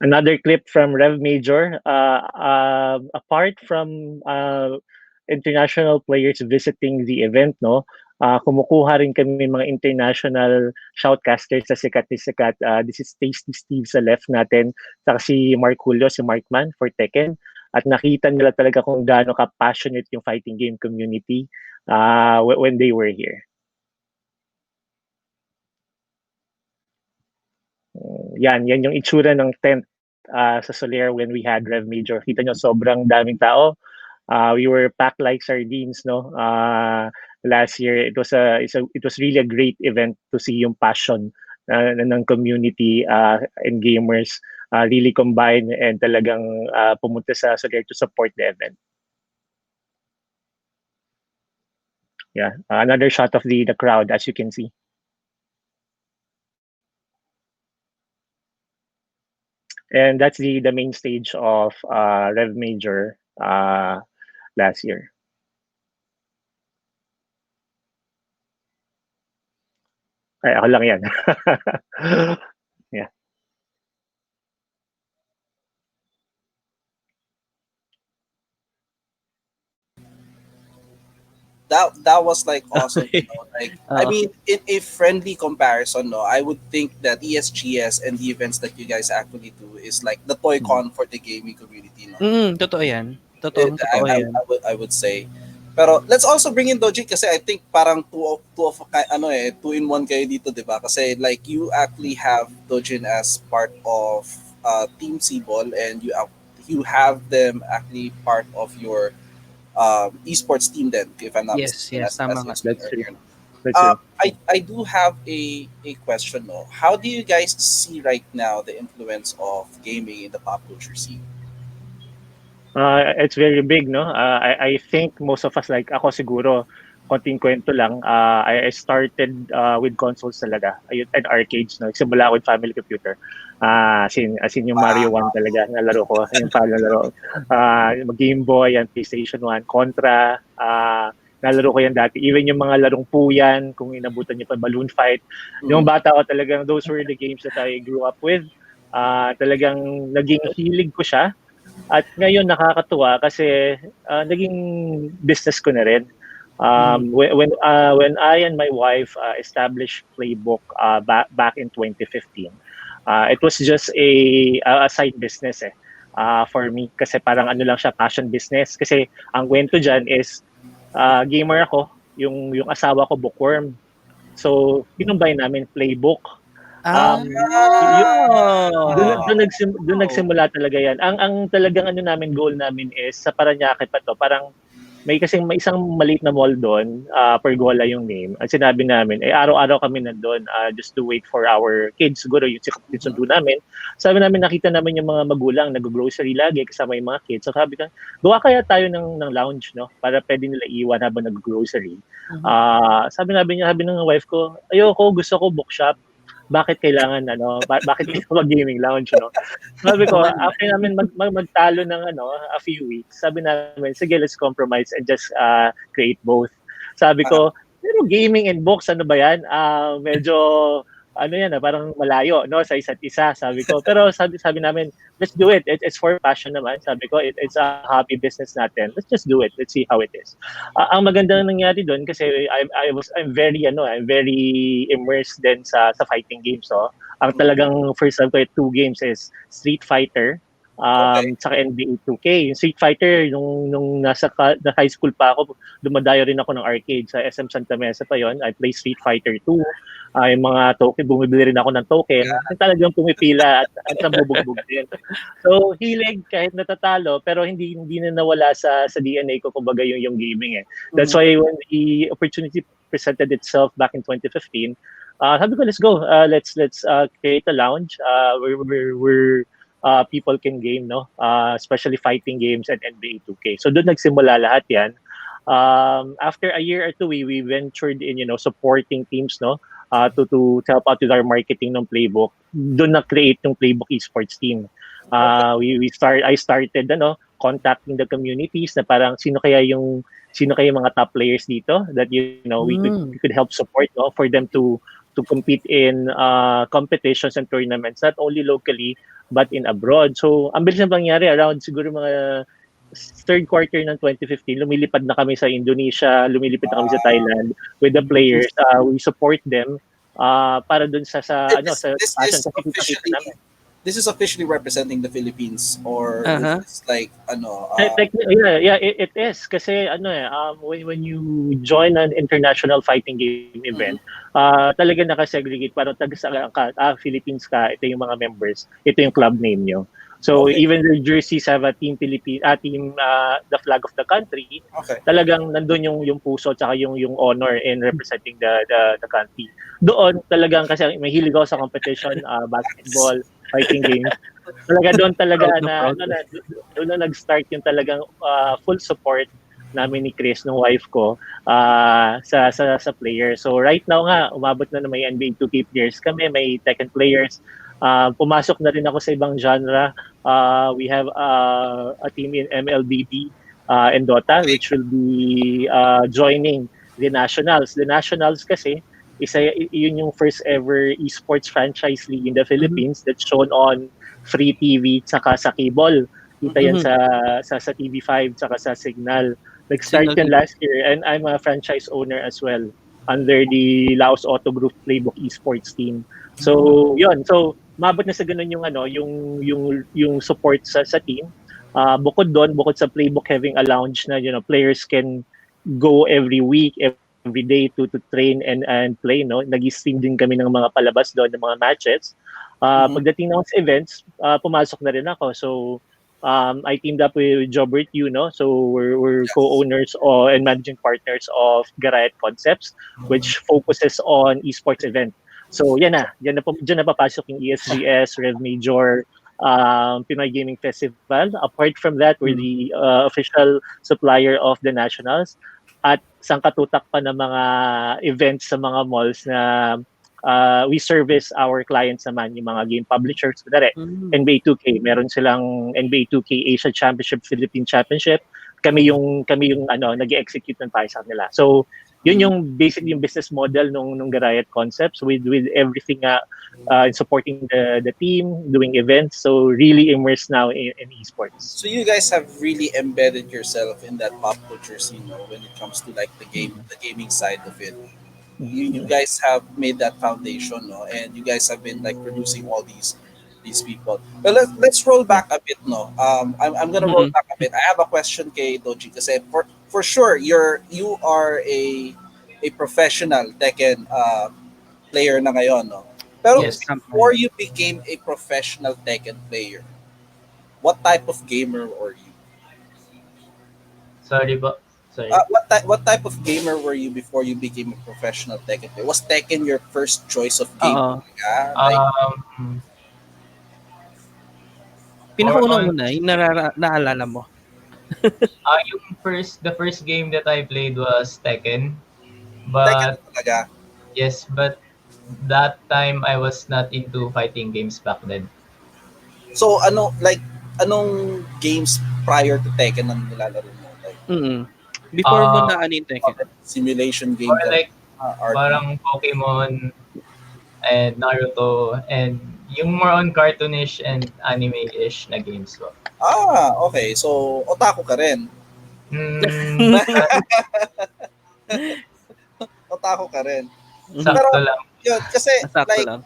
Another clip from Rev Major. Apart from international players visiting the event, no, kumukuha rin kami mga international shoutcasters sa sikat ni sikat. This is Tasty Steve sa left natin, saka si Mark Julio, si Markman for Tekken. At nakita nila talaga kung gaano ka-passionate yung fighting game community when they were here. Yan yung itsura ng tent sa Soler when we had Rev Major. Kita nyo, sobrang daming tao. We were packed like sardines, no? Last year, it was really a great event to see yung passion ng community and gamers really combine and talagang pumunta sa Soler to support the event. Yeah, another shot of the crowd, as you can see. And that's the main stage of Rev Major last year. Ay, ako lang yan. Yeah. That was like awesome. You know? Like I mean, in a friendly comparison, no, I would think that ESGS and the events that you guys actually do is like the TOYCON for the gaming community. No? Totoo yan. Totoo yan. I would say. Pero let's also bring in Doji kasi I think parang two in one kayo dito, di ba? Kasi like you actually have Dojin as part of Team Cball and you have them actually part of your esports team then, if I'm not mistaken. Yes, tama nga. That's true. I do have a question, no? How do you guys see right now the influence of gaming in the pop culture scene? It's very big, no? I think most of us, like ako siguro, konting kwento lang, I started with consoles talaga, and arcades, no? Simula ako with family computer. As in yung Mario 1 talaga, nalaro ko, yung palaro. Game Boy, and PlayStation 1, Contra, nalaro ko yan dati. Even yung mga larong puyan, kung inabutan niyo pa, Balloon Fight. Yung bata ko talagang, those were the games that I grew up with. Talagang naging hilig ko siya. At ngayon nakakatuwa kasi naging business ko na rin. When I and my wife established Playbook back in 2015, it was just a side business for me kasi parang ano lang siya, passion business. Kasi ang kwento dyan is gamer ako, yung asawa ko bookworm. So, pinumbay namin Playbook. Doon nagsimula talaga yan. Ang talagang ano namin, goal namin is sa Parañaque pa to, parang may isang maliit na mall doon, Pergola yung name. At sinabi namin, araw-araw kami nandun just to wait for our kids. Siguro yung sundo namin. Sabi namin, nakita namin yung mga magulang nag-grocery lagi kasama yung mga kids. So sabi ko, gawa kaya tayo ng lounge, no? Para pwede nila iwan habang nag-grocery. Sabi ng wife ko, ayoko, gusto ko bookshop. Bakit kailangan bakit hindi mag-gaming lounge, no? Sabi ko, after namin magtalo ng a few weeks, sabi namin, sige, let's compromise and just create both. Sabi ko, pero gaming and books, ano ba yan? Medyo parang malayo, no, sa isa't isa, sabi ko. Pero sabi namin, let's do it. It's for passion naman. Sabi ko, it's a hobby business natin. Let's just do it. Let's see how it is. Ang maganda nangyari doon kasi I'm very immersed din sa fighting games. So, ang talagang first time ko 2 games is Street Fighter, saka NBA 2K. Yung Street Fighter, nung nasa high school pa ako, dumadayo rin ako ng arcade sa SM Santa Mesa pa yon. I play Street Fighter 2. Yung mga token, bumibili rin ako ng token. Talagang pumipila at nabubugbog din. So, hilig kahit natatalo, pero hindi na nawala sa DNA ko, kumbaga yung gaming. That's why when the opportunity presented itself back in 2015, sabi ko, let's go. Let's create a lounge where people can game, no? Especially fighting games and NBA 2K. So, doon nagsimula lahat yan. After a year or two, we ventured in, supporting teams, no? To help out with our marketing ng Playbook. Doon na-create yung Playbook esports team. I started contacting the communities na parang sino kaya yung sino kayo mga top players dito that we could help support, no, for them to compete in competitions and tournaments, not only locally but in abroad. So ang bilis na pangyari, around siguro mga third quarter ng 2015, lumilipad na kami sa Indonesia, lumilipad na kami sa Thailand with the players. We support them para dun This this passion, is kasi kita namin. this is officially representing the Philippines, or is this like It is kasi when you join an international fighting game event, talaga nakasegregate, parang taga saan ka, Philippines ka, ito yung mga members, ito yung club name nyo. So Okay. even the jerseys have a team the flag of the country, Okay. talagang nandun yung puso tsaka yung honor in representing the country. Doon talagang, kasi mahilig ako sa competition, basketball, fighting games. Talaga doon talaga Proud na na, proud. doon na nag-start yung talagang full support namin ni Chris, ng wife ko, sa player. So right now nga, umabot na may NBA 2K players kami, may Tekken players. Pumasok na rin ako sa ibang genre. We have a team in MLBB and Dota, which will be joining the Nationals. The Nationals kasi, yun yung first ever esports franchise league in the Philippines that's shown on free TV tsaka sa cable. Kita yan sa TV5 tsaka sa Signal. Nag-start Signal yan TV. last year, and I'm a franchise owner as well under the Laos Auto Group Playbook Esports team. So, yun. So, mabot na sa ganun yung support sa team. Bukod doon, bukod sa Playbook having a lounge na players can go every week, every day to train and play, no. Nag-stream din kami ng mga palabas doon, ng mga matches. Pagdating ng events, pumasok na rin ako. So I teamed up with Jobert Yu, no. So we're co-owners and managing partners of Garayat Concepts, which focuses on esports event. So yan dyan na papasok yung ESGS, Rev Major, Pinoy Gaming Festival. Apart from that, we're the official supplier of the Nationals, at sangkatutak pa ng mga events sa mga malls na we service our clients naman, yung mga game publishers. Kunwari, NBA 2K, meron silang NBA 2K Asia Championship, Philippine Championship. Kami yung nag-execute ng tayo sa kanila. So, yun yung basically yung business model nung Garayat Concepts, with everything in supporting the team, doing events. So really immersed now in esports. So you guys have really embedded yourself in that pop culture scene, when it comes to like the gaming side of it. You guys have made that foundation, no? And you guys have been like producing all these people. But let's roll back a bit, no. I'm gonna roll back a bit. I have a question, kay Doji, kasi for sure you are a professional Tekken player na ngayon, no. Pero Yes. before you became a professional Tekken player, what type of gamer were you? Sorry po. Sorry. What type of gamer were you before you became a professional Tekken player? Was Tekken your first choice of game? Like, Pinakaunang-una, yung naalala mo. The first game that I played was Tekken. Tekken But talaga. yes, but that time I was not into fighting games back then. So anong games prior to Tekken ang nilalaro mo? Like, Before mo na yung Tekken. simulation game, Or ka, like RPG. parang Pokemon and Naruto, and yung more on cartoonish and anime-ish na games ko. Okay. So otaku ka rin. Otaku ka rin. Sakto lang. Yun, kasi Sakto like lang.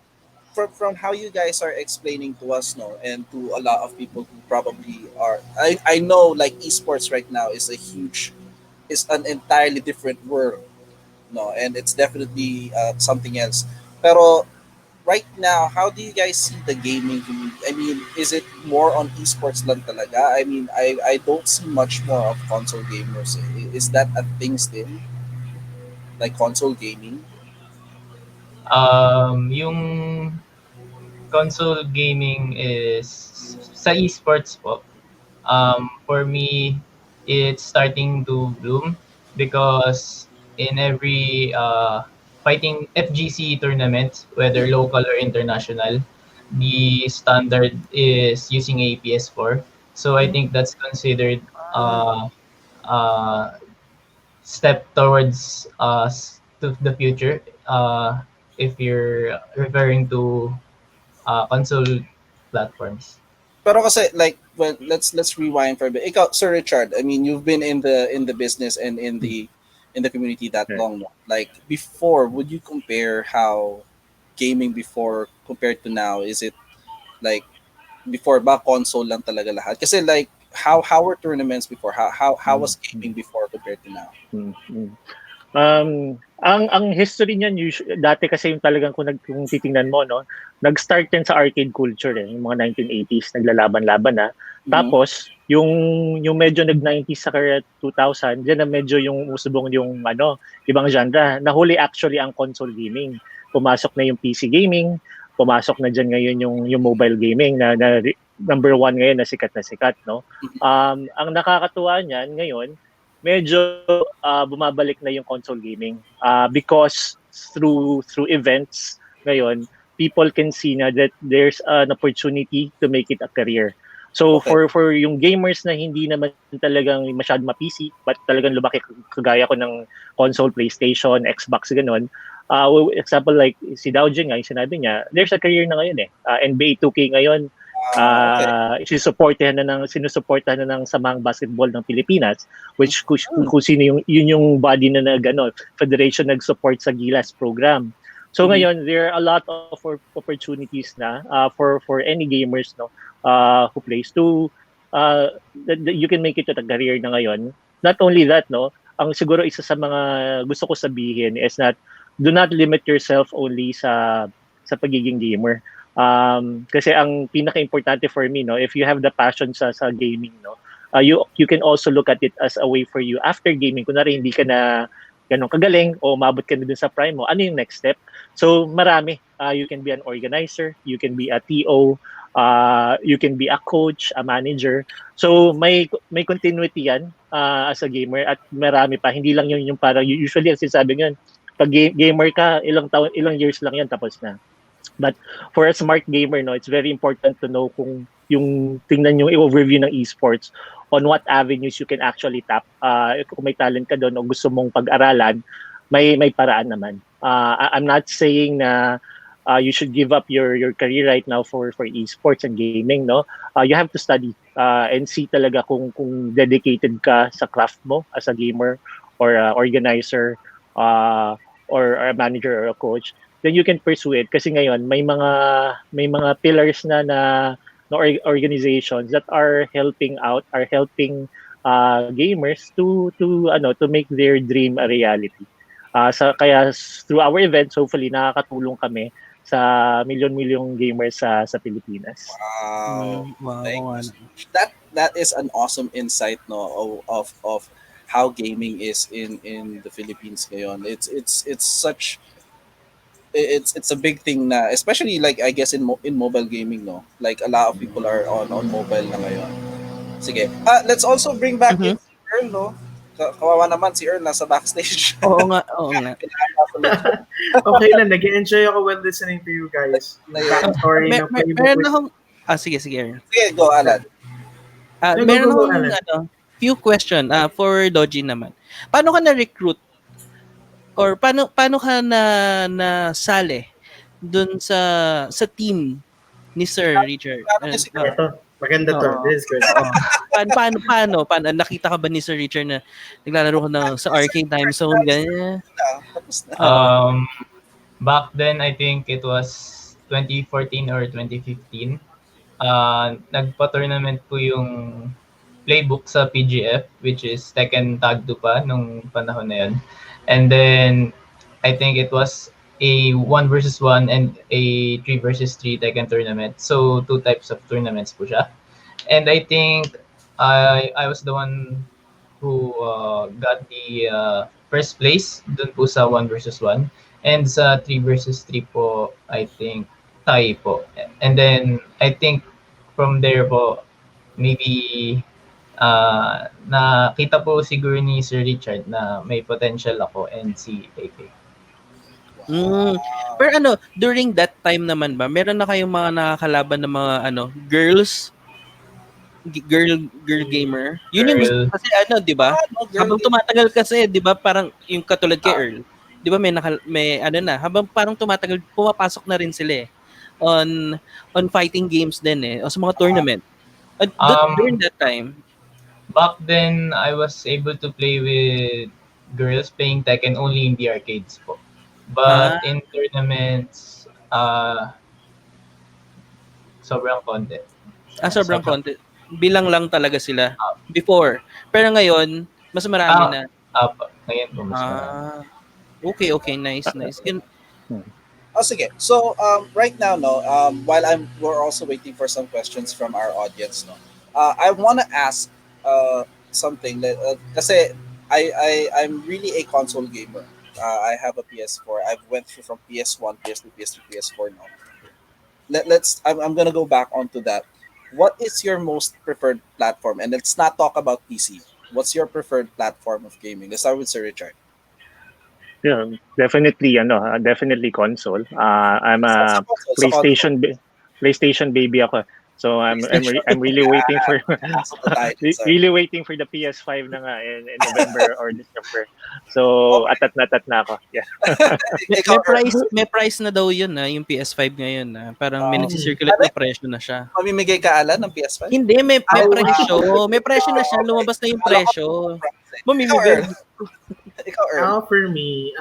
from how you guys are explaining to us, no, and to a lot of people who probably are, I know like esports right now is an entirely different world, no, and it's definitely something else. Pero right now, how do you guys see the gaming community? I mean, is it more on esports lang talaga? I mean, I don't see much more of console gamers. Is that a thing still? Like console gaming? Yung console gaming is sa esports po. For me, it's starting to bloom because in every fighting FGC tournament, whether local or international, the standard is using a PS4. So I think that's considered uh, step towards to the future, if you're referring to console platforms. Pero kasi like, well, let's rewind for a bit. Ikaw, Sir Richard, I mean, you've been in the business and in the community that Right. long. No? Like before, would you compare how gaming before compared to now? Is it like before ba console lang talaga lahat? Kasi like how were tournaments before? How Mm, was mm, gaming before compared to now? mm, mm. Ang history niyan dati kasi yung talagang kung titingnan mo, no, nag-start yan sa arcade culture, yung mga 1980s naglalaban-laban na. Mm-hmm. Tapos yung medyo nag-90s sa 2000, diyan na medyo yung usubong yung ibang genre. Nahuli actually ang console gaming. Pumasok na yung PC gaming, pumasok na diyan ngayon yung mobile gaming na number one ngayon na sikat, no. Ang nakakatuwa niyan ngayon, medyo bumabalik na yung console gaming because through events ngayon, people can see na that there's an opportunity to make it a career. So Okay. for yung gamers na hindi naman talagang masyadong ma-PC but talagang lumaki kagaya ko ng console, PlayStation, Xbox, ganun. Example like si Daojin nga, yung sinabi niya, there's a career na ngayon NBA 2K ngayon, Okay. sinusuportahan na ng Samang Basketball ng Pilipinas, which Hmm. kung sino yun yung body na federation nag-support sa Gilas program. So ngayon there are a lot of opportunities na for any gamers, no, who plays to that you can make it to a career na ngayon. Not only that, no, ang siguro isa sa mga gusto ko sabihin is that do not limit yourself only sa pagiging gamer. Kasi ang pinaka-importante for me, no, if you have the passion sa gaming, no, you can also look at it as a way for you after gaming. Kunwari hindi ka na ganun kagaling o umabot ka na dun sa prime mo, ano yung next step? So marami. You can be an organizer, you can be a TO, you can be a coach, a manager. So may continuity yan as a gamer at marami pa. Hindi lang yung parang usually ang sinasabi ngayon, pag gamer ka, ilang years lang yan tapos na. But for a smart gamer, no, it's very important to know kung yung tingnan yung overview ng esports on what avenues you can actually tap. Kung may talent ka doon o gusto mong pag-aralan, may paraan naman. I'm not saying na you should give up your career right now for esports and gaming, no. You have to study and see talaga kung dedicated ka sa craft mo as a gamer or organizer or a manager or a coach, then you can pursue it kasi ngayon may mga pillars na organizations that are helping gamers to make their dream a reality. Kaya through our events, hopefully nakakatulong kami sa milyon-milyong gamers sa Pilipinas. Wow. Wow. Thank you so much. That is an awesome insight, no, of how gaming is in the Philippines ngayon. It's such it's a big thing na, especially like I guess in mobile gaming, no, like a lot of people are on mobile na ngayon. Sige, let's also bring back in si Earl, no. Kawawa naman si Earl nasa backstage. Oo nga. Okay lang, nag-enjoy ako while listening to you guys. Yung backstory ng playbook. Meron akong sige Aaron. Sige, go Alan. Meron akong few question for Doji naman. Paano ka na-recruit or paano ka na sali dun sa team ni Sir Richard? Ito, maganda to. This is good. Paano nakita ka ba ni Sir Richard na naglalaro ka sa arcade time zone ganyan? Back then I think it was 2014 or 2015. Nagpa-tournament po yung playbook sa PGF, which is Tekken Tag 2 pa nung panahon na yun. And then I think it was a 1 versus 1 and a 3 versus 3 Tekken tournament. So 2 types of tournaments po siya. And I think I was the one who got the first place dun po sa 1 versus 1. And sa 3 versus 3 po, I think tie po. And then I think from there po, maybe nakita po siguro ni Sir Richard na may potential ako and si AK. Pero during that time naman ba, meron na kayong mga nakakalaban ng mga girls? girl gamer. Yun yung gusto Girl. kasi ano, 'di ba? No, girl Habang game. tumatagal kasi, 'di ba, parang yung katulad kay Earl. 'Di ba may ano na, habang parang tumatagal pumapasok na rin sila on fighting games din o sa mga tournament. During Um, that time. Back then, I was able to play with girls playing Tekken only in the arcades po. Ah, But in tournaments, sobrang konti. sobrang Sobrang, konti. Bilang lang talaga sila ah, before. Pero ngayon, mas marami ah, na. ngayon po mas marami. Okay, okay, nice, nice. Yun, Oh, sige. So, right now, no, while we're also waiting for some questions from our audience, no, I want to ask something that, kasi I'm really a console gamer. I have a PS4. I've went through from PS1, PS2, PS3, PS4 now. I'm gonna go back onto that. What is your most preferred platform? And let's not talk about PC. What's your preferred platform of gaming? Let's start with Sir Richard. Yeah, definitely console. I'm Sa a console, sa console. PlayStation baby ako. So I'm really waiting for Pasok na tayo dun, sir. really waiting for the PS5 na nga in November or December. So atat na ako. Yeah. Ikaw, Earl. may price na daw yun yung PS5 ngayon parang may Um, nagsisirculate na presyo na siya. Mamimigay ka Alan ng PS5? Hindi, may Oh, presyo. May presyo na siya. okay. Lumabas na yung Kala ko, presyo. Ikaw, Mamimigay. Earl. Ikaw, Earl. For me,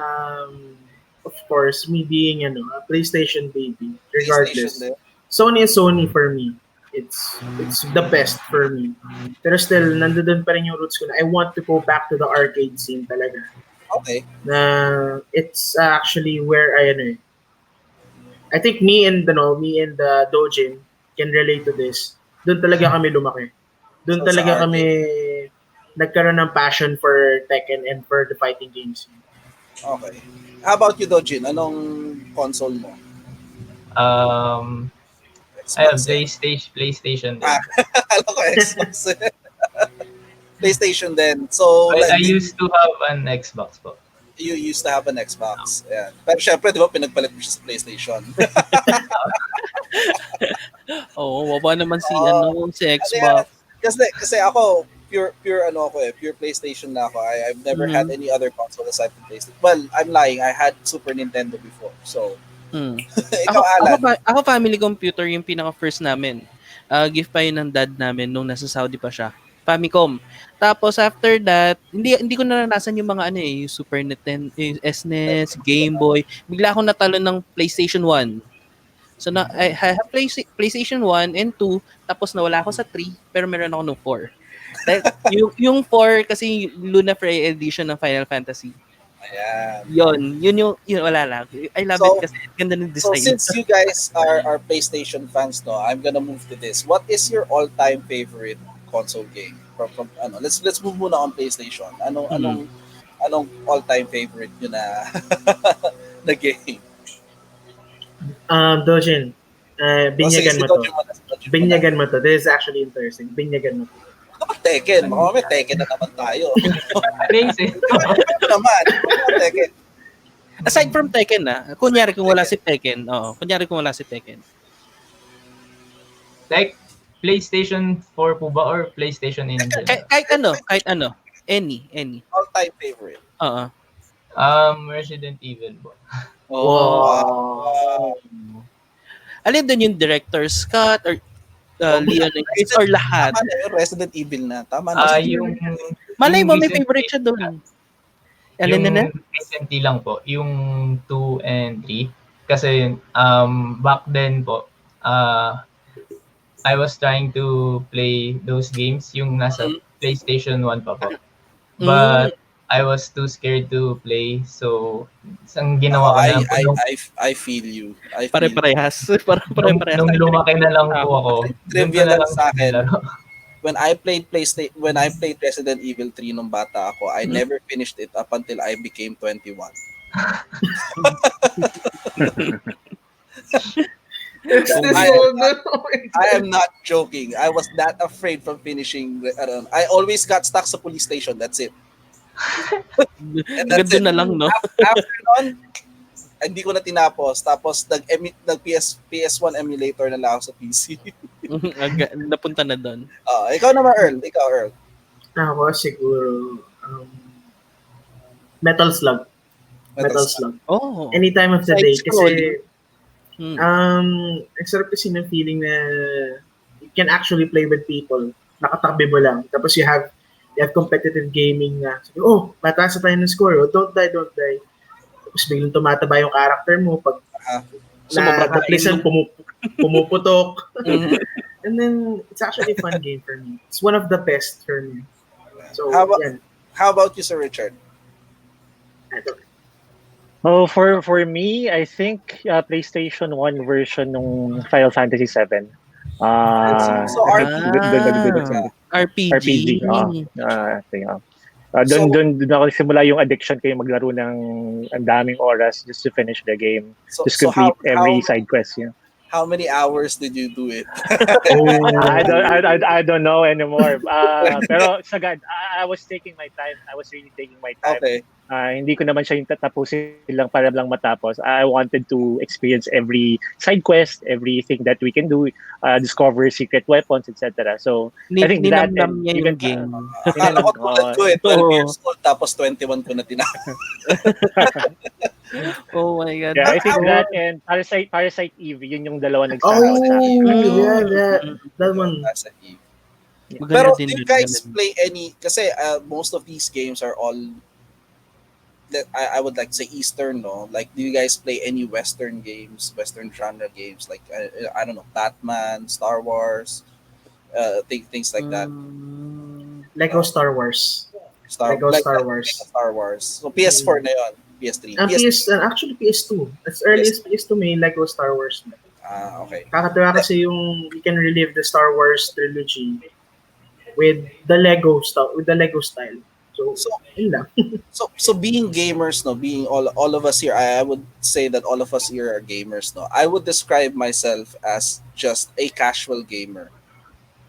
of course, me being a PlayStation baby, regardless. PlayStation din. Sony is Sony for me. It's the best for me. Pero still, nandoon pa rin yung roots ko na I want to go back to the arcade scene talaga. Okay. Na it's actually where I think me and the Dojin can relate to this. Doon talaga kami lumaki. Doon So, talaga sa kami nagkaroon ng passion for Tekken and for the fighting games. Okay. How about you, Dojin? Anong console mo? I have Xbox, PlayStation din. Alam ko, Xbox. PlayStation din. So, I used to have an Xbox po. you used to have an Xbox. Yeah. Pero syempre, di ba, pinagpalit mo siya sa PlayStation. Oo, waba naman si Kasi, Xbox. kasi ako, pure PlayStation na ako. I've never had any other console aside from PlayStation. Well, I'm lying. I had Super Nintendo before. So, ikaw, Alan. Ako family computer yung pinaka-first namin. Gift pa yun ng dad namin nung nasa Saudi pa siya. Famicom. Tapos after that, hindi ko naranasan yung mga yung Super Nintendo, yung SNES, Game Boy. Bigla akong natalo ng PlayStation 1. So I have PlayStation 1 and 2, tapos nawala ako sa 3, pero meron ako ng 4. yung 4 kasi Luna Frey edition ng Final Fantasy. Ayan. Yun wala lang. I love it kasi ganda ng So design. since you guys are PlayStation fans, no, I'm gonna move to this. What is your all-time favorite console game? From let's move muna on PlayStation. Anong all-time favorite nyo na na game? Dojin, binyagan mo to. Dojin Binyagan mo to. This is actually interesting. Binyagan mo to. Tekken. Baka may Tekken na naman tayo. Crazy. Ito naman. Tekken. Aside from Tekken kunyari kung wala si Tekken, PlayStation 4 po ba or PlayStation in general? kahit ano. Any. All-time favorite. Oo. Resident Evil po. Wow. Alin doon yung director's cut or Leon and Chris or lahat? Tama na yun, Resident Evil na. Tama na. Yung Malay mo, may recent- favorite siya doon. Yung Alin na? recently lang po, yung 2 and 3. Kasi back then po, I was trying to play those games yung nasa PlayStation 1 pa po. But I was too scared to play. So, isang ginawa ko na lang po. I feel you. Pare-parehas. Nung lumaki na lang po ako. Trivia doon ko lang sa akin. laro. When I played Resident Evil 3 nung bata ako, I never finished it up until I became 21. I am not joking. I was that afraid from finishing. I always got stuck sa police station. That's it. And that's Ganda it. na lang, no? After nun, hindi ko na tinapos. Tapos PS1 emulator na lang ako sa PC. Napunta na doon. Ikaw naman, Earl. Ikaw, Earl. Ako siguro, Metal Slug. Metal Slug. Oh. Any time of the day. Kasi, Hmm. ang sarap kasi ng feeling na you can actually play with people. Nakatakbi mo lang. Tapos you have competitive gaming na, mataas na tayo ng score. Oh, don't die. Tapos biglang tumataba yung character mo pag na-pleasan, pumuputok. And then, it's actually a fun game for me. It's one of the best for me. So, how about you, Sir Richard? Oh, for me, I think PlayStation 1 version ng Final Fantasy 7. So RPG. Doon ako simula yung addiction ko yung maglaro ng ang daming oras just to finish the game. Just complete every side quest. Yeah. How many hours did you do it? I don't know anymore. Pero sagad, I was taking my time. I was really taking my time. Okay. Hindi ko naman siya yung tatapusin lang para lang matapos. I wanted to experience every side quest, everything that we can do, discover secret weapons, etc. So, I think that and even game. Akala ko tulad ko 12 years old tapos 21 ko na tinapos. Oh my God. Yeah, I think that and Parasite Eve, yun yung dalawa nag-start out sa akin. That one. Pero do you guys play any, kasi most of these games are all, I would like to say Eastern, no? Like, do you guys play any Western games, Western genre games, like, I don't know, Batman, Star Wars, things like that? Lego Star Wars. Star Wars. So PS4 na yun. PS3. Actually PS2. As early as PS2 may Lego Star Wars na. Okay. Kakatawa kasi yung you can relive the Star Wars trilogy with the Lego style. So yun lang. so being gamers, no, being all of us here, I would say that all of us here are gamers, no. I would describe myself as just a casual gamer.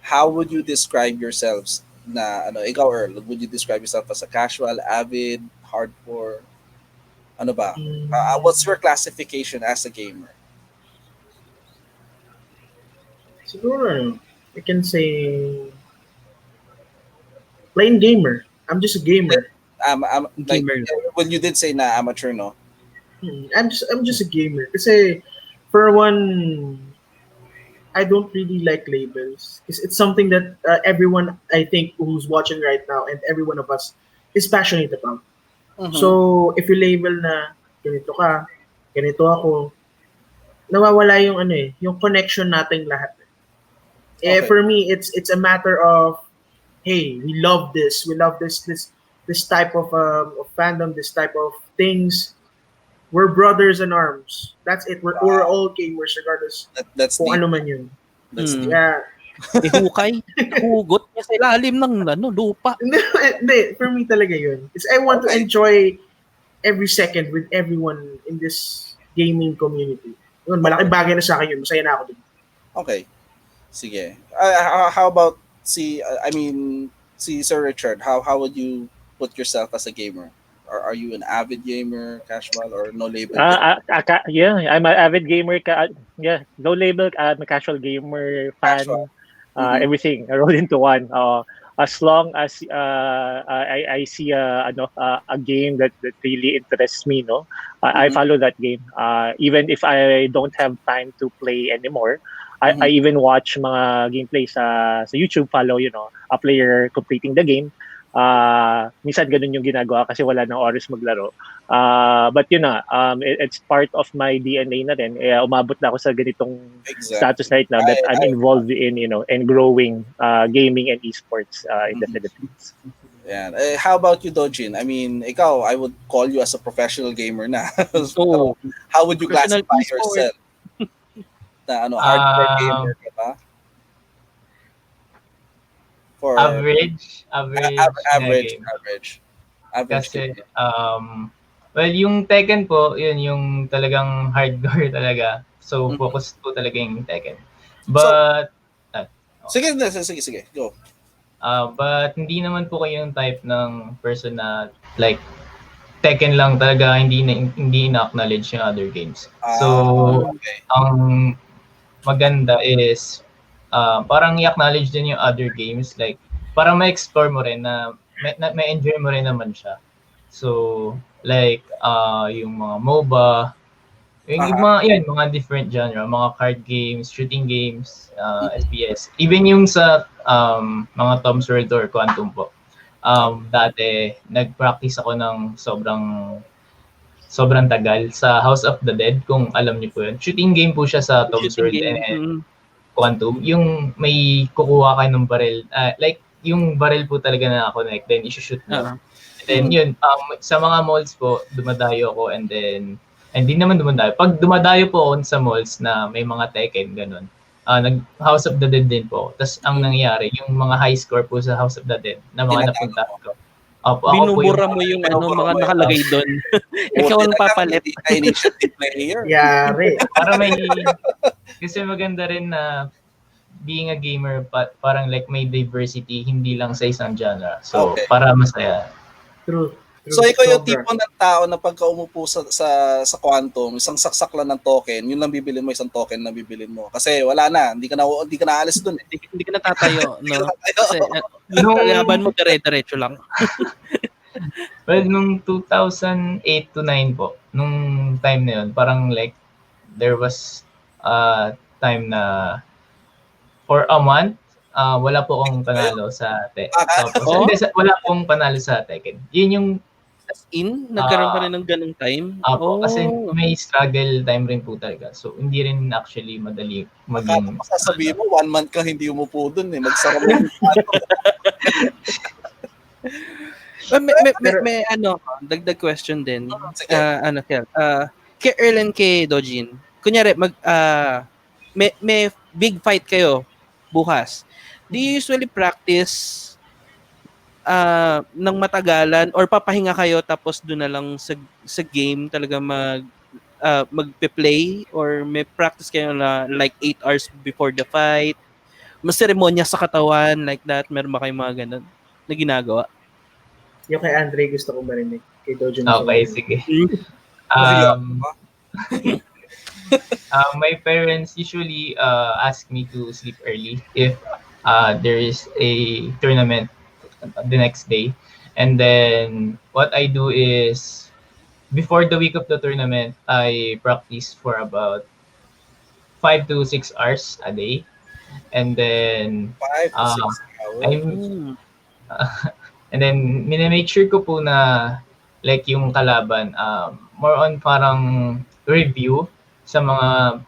How would you describe yourselves? Ikaw, Earl, would you describe yourself as a casual, avid, hardcore? Ano ba? What's your classification as a gamer? Siguro, I can say plain gamer. I'm just a gamer. I'm like, when you did say na amateur, no? I'm just a gamer. Kasi for one, I don't really like labels. It's something that everyone, I think, who's watching right now and every one of us is passionate about. So if you label na ganito ka, ganito ako, nawawala yung yung connection nating lahat. For me, it's a matter of, hey, we love this type of fandom, this type of things. We're brothers in arms. That's it. We're all gamers regardless that's kung deep. ano man yun. That's deep. Yeah. Ihukay, hugot niya sa ilalim ng lupa. Hindi, for me talaga yun. Because I want to enjoy every second with everyone in this gaming community. Yun, malaking bagay na sa akin yun. Masaya na ako dun. Okay. Sige. How about see Sir Richard, how would you put yourself as a gamer? Are you an avid gamer, casual, or no label? Yeah, I'm an avid gamer. No label. I'm a casual gamer, fan. Everything. I roll into one. As long as I see a game that really interests me, no, I follow that game. Even if I don't have time to play anymore, I even watch mga gameplay sa YouTube, follow, a player completing the game. Minsan ganun yung ginagawa kasi wala nang oras maglaro. But it's part of my DNA na rin. Umabot na ako sa ganitong status right now that I'm involved in, and growing gaming and esports in the Philippines. Yeah. How about you, Dojin? I mean, ikaw, I would call you as a professional gamer na. So, how would you classify yourself? Na hardcore gamer ka ba? For average. Kasi, well, yung Tekken po, yun yung talagang hardcore talaga. So, focus po talaga yung Tekken. But, sige, go. But, hindi naman po kayo yung type ng person na, like, Tekken lang talaga hindi na-acknowledge yung other games. So, Okay. ang maganda is parang i-acknowledge din yung other games, like para ma-explore mo rin na may enjoy mo rin naman siya. So, like yung mga MOBA, yung mga different genre, mga card games, shooting games, FPS. Even yung sa mga Tom's World or Quantum po. Dati, nag-practice ako ng sobrang tagal sa House of the Dead, kung alam niyo po yun. Shooting game po siya sa Tom's Shooting World game. and Quantum. Yung may kukuha kayo ng baril. Like, yung baril po talaga na connect, then i-shoot mo. And then yun, sa mga malls po, dumadayo ako and then, hindi naman dumadayo. Pag dumadayo po ako sa malls na may mga Tekken, ganun, nag-House of the Dead din po. Tapos ang nangyayari, yung mga high score po sa House of the Dead na mga napunta ko. Binubura mo yung mga nakalagay doon. Ikaw ang papalit. Initiative player. Yari. Para may, kasi maganda rin na being a gamer, parang like may diversity, hindi lang sa isang genre. So, para masaya. True. So ikaw yung tipo ng tao na pagka umupo sa Quantum, isang saksak lang ng token, yun lang bibilin mo, isang token na bibilin mo. Kasi wala na, hindi ka na aalis doon. Hindi ka natatayo, no? Kasi laban mo dire-diretso lang. Well, nung 2008 to 9 po, nung time na yun, parang like there was time na for a month, wala po akong panalo sa Tapos, wala pong panalo sa Tekken. Yun yung As in, nagkaroon ka rin ng ganung time? kasi may struggle time rin po talaga. So, hindi rin actually madali maging... Sasabihin mo, 1 month kang hindi umupo dun eh. Magsara mo yung may dagdag question din. Kay Earl and kay Dojin, kunyari, may big fight kayo bukas. Do you usually practice ng matagalan or papahinga kayo tapos doon na lang sa game talaga magpe-play, or may practice kayo na like 8 hours before the fight? Mas seremonya sa katawan like that? Meron ba kayong mga ganun na ginagawa? Yung kay Andreij gusto ko marinig. Kay Dojo Okay, sige. My parents usually ask me to sleep early if there is a tournament the next day. And then what I do is, before the week of the tournament, I practice for about 5 to 6 hours a day. And then 5 to 6 hours. And then minimake sure ko po na like yung kalaban, more on parang review sa mga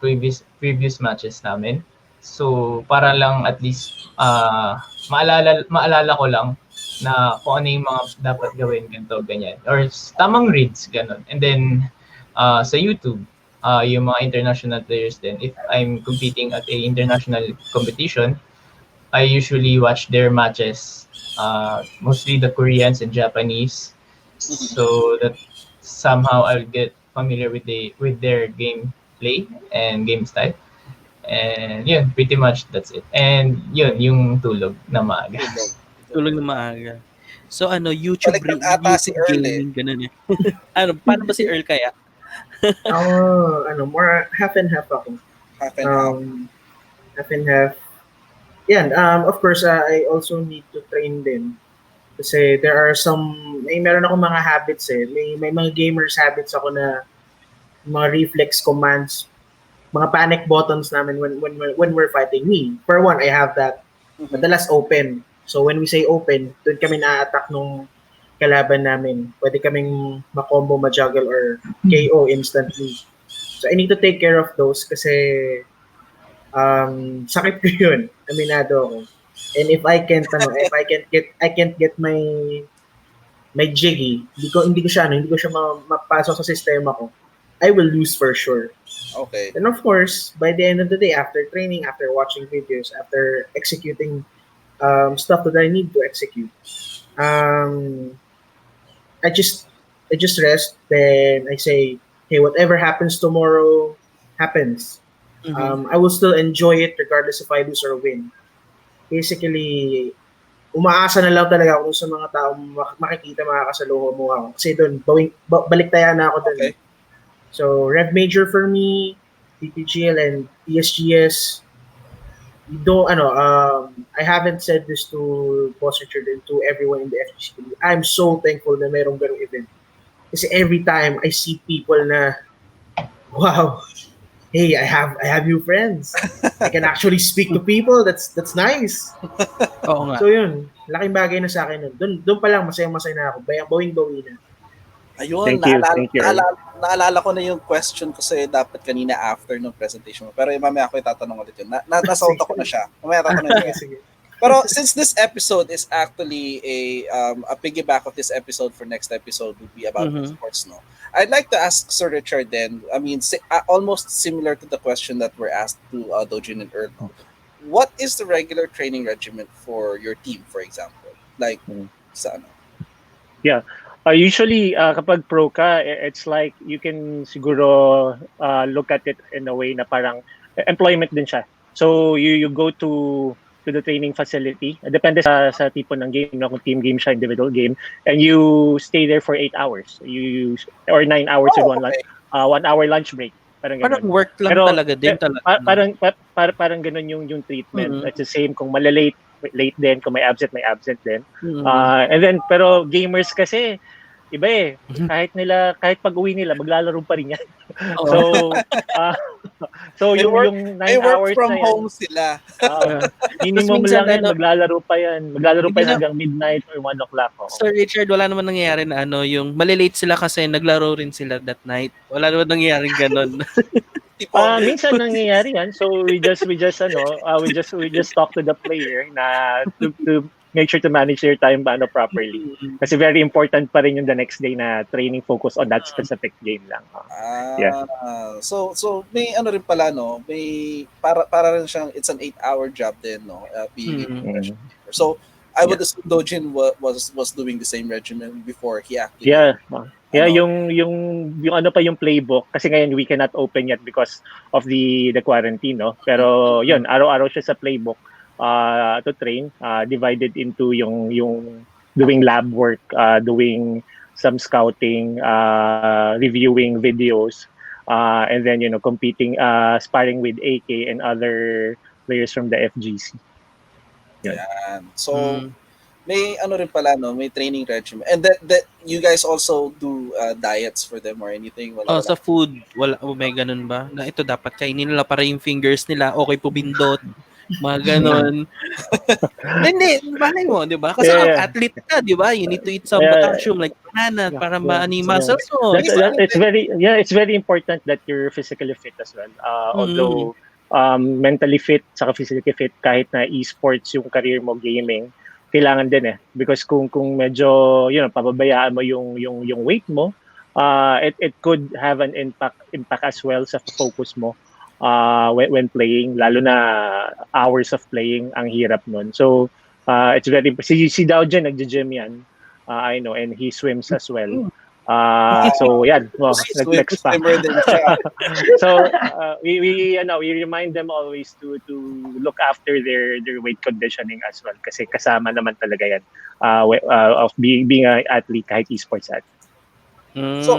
previous matches namin. So para lang at least maalala ko lang na kung ano yung mga dapat gawin, ganito, ganyan. Or tamang reads, gano'n. And then, sa YouTube, yung mga international players din, if I'm competing at a international competition, I usually watch their matches, mostly the Koreans and Japanese, so that somehow I'll get familiar with their gameplay and game style. And yun, pretty much that's it. And yun, yung tulog na maaga. Tulog na maaga. So YouTube si Earl gaming, ganun eh. Paano ba si Earl kaya? More half and half ako. Half and half. Half and half. Yan, of course, I also need to train din. Kasi there are meron ako mga habits eh. May mga gamers habits ako na mga reflex commands, mga panic buttons namin when we're fighting. Me, for one, I have that. Madalas open. So when we say open, doon kami na-attack nung kalaban namin. Pwede kaming ma-combo, ma-juggle, or KO instantly. So I need to take care of those kasi sakit ko yun. Aminado ako. And if I can't get my jiggy, hindi ko siya mapasok sa sistema ko, I will lose for sure. Okay. And of course, by the end of the day, after training, after watching videos, after executing stuff that I need to execute, I just rest. Then I say, hey, whatever happens tomorrow happens. I will still enjoy it regardless if I lose or win. Basically, umaasa na lang talaga ako sa mga taong makikita, makakasaluhan mo ako. Kasi doon, baliktaya na ako doon. Okay. So, Rev Major for me, TPGL and TSGS. I haven't said this to Boss Richard and to everyone in the FGC community. I'm so thankful na merong ganong event. Kasi every time I see people na, wow, hey, I have new friends. I can actually speak to people. That's nice. Oo nga. So yun, laking bagay na sa akin nun. Doon pa lang masaya na ako. Bawing-bawi na. Ayun, Thank you. naalala ko na yung question ko sa'yo dapat kanina after ng presentation mo. Pero mamaya ako itatanong ulit yun. Nasaut ako na siya. Mamaya tatanong ko. Sige. Pero since this episode is actually a piggyback of this episode for next episode would be about sports, no? I'd like to ask Sir Richard then, I mean, almost similar to the question that were asked to Dojin and Earl, no? What is the regular training regimen for your team, for example? Like, sa ano? Yeah. Usually, kapag pro ka, it's like you can siguro look at it in a way na parang employment din siya. So you go to the training facility. Depende sa tipo ng game, no? Kung team game siya, individual game, and you stay there for 8 hours. Or 9 hours with 1 hour lunch break. Parang work lang talaga din talaga. Parang ganun yung treatment. It's the same kung late din, kung may absent din. And then pero gamers kasi iba eh. Kahit pag-uwi nila, maglalaro pa rin yan. So yung 9 hours from na yan, home sila. minimum lang yan, maglalaro pa yan hanggang midnight or 1 o'clock. Sir Richard, wala naman nangyayari na yung malilate sila kasi naglaro rin sila that night. Wala naman nangyayaring ganun. Minsan nangyayari yan. So we just talk to the player na to make sure to manage their time properly. Kasi very important pa rin yung the next day na training focus on that specific game lang. So may ano rin pala, no? May para rin siyang it's an 8-hour job din, no? Being a professional. So I would assume Dojin was doing the same regimen before he actually. Yung ano pa yung playbook kasi ngayon we cannot open yet because of the quarantine, no? Pero yun, araw-araw siya sa playbook to train, divided into yung doing lab work, doing some scouting, reviewing videos, and then competing, sparring with AK and other players from the FGC. Yeah. So may ano rin pala, no? May training regimen. And that you guys also do diets for them or anything? Wala. Sa food, wala, may ganun ba? Na ito dapat kainin nila para yung fingers nila okay po bindot. Mga ganon. Hindi, malay mo, di ba? Kasi athlete ka, di ba? You need to eat some potassium like banana para ma-ani muscles mo. It's very important that you're physically fit as well. Although mentally fit, saka physically fit, kahit na esports yung career mo, gaming, kailangan din eh. Because kung medyo, pababayaan mo yung weight mo, it could have an impact as well sa focus mo. When playing, lalo na hours of playing, ang hirap nun. So, it's very, si Daojen, nagja-gym yan, I know, and he swims as well. So, yan, nag-flex pa. So, we remind them always to look after their weight conditioning as well, kasi kasama naman talaga yan of being an athlete, kahit esports athlete. So,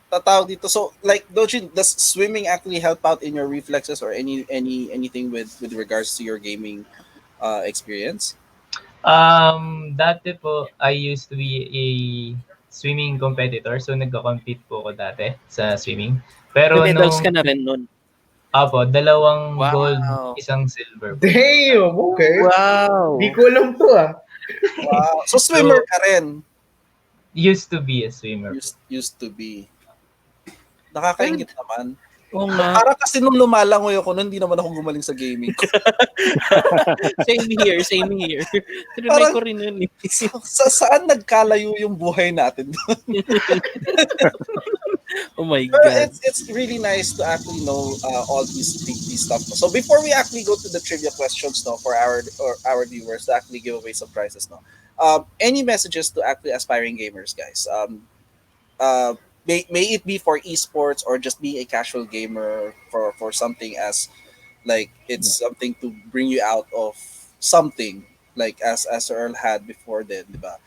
tatawag dito. So, like, Dojin, does swimming actually help out in your reflexes or anything with regards to your gaming experience? Dati po, I used to be a swimming competitor. So, nagka-compete po ako dati sa swimming. Pero medals ka na rin nun? Apo, 2 gold, 1 silver. Damn! Okay. Wow! Di ko alam to Wow. So, swimmer ka rin? Used to be a swimmer. Used to be. Nakakaingit naman. Oo nga. Parang kasi nung lumalangoy ako, hindi naman ako gumaling sa gaming ko. Same here. Tinry ko rin yun. Saan nagkalayo yung buhay natin doon? Oh my God. It's really nice to actually know all these stuff. So before we actually go to the trivia questions, no, for our viewers to actually give away some prizes, no. Any messages to actually aspiring gamers, guys? May it be for esports or just being a casual gamer for something as like it's something to bring you out of something. like as Earl had before din, di ba?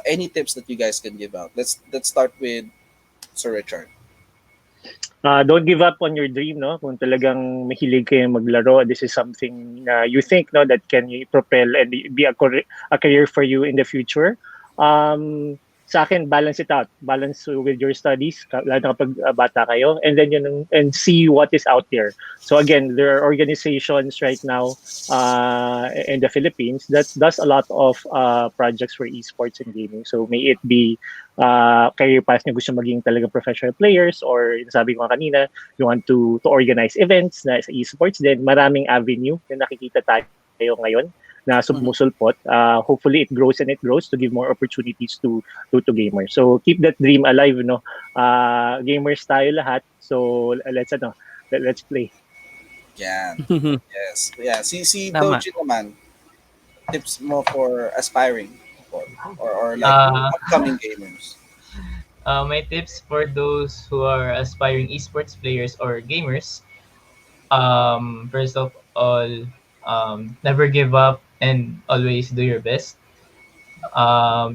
Any tips that you guys can give out? Let's start with Sir Richard. Don't give up on your dream, no? Kung talagang mahilig kayo maglaro, this is something na you think, no, that can propel and be a career for you in the future. Sa akin, balance it out. Balance with your studies, lalo na kapag bata kayo, and then and see what is out there. So again, there are organizations right now in the Philippines that does a lot of projects for esports and gaming. So may it be career path nyo gusto maging talaga professional players, or sabi ko kanina, you want to organize events na sa esports, then maraming avenue na nakikita tayo ngayon na sumusulpot. Hopefully it grows and it grows to give more opportunities to gamers. So keep that dream alive, no. Gamers tayo lahat. So let's play. Yan. Yes. Yeah. Si Tama. Doji naman, tips mo for aspiring people or like upcoming gamers. My tips for those who are aspiring esports players or gamers, first of all, never give up and always do your best.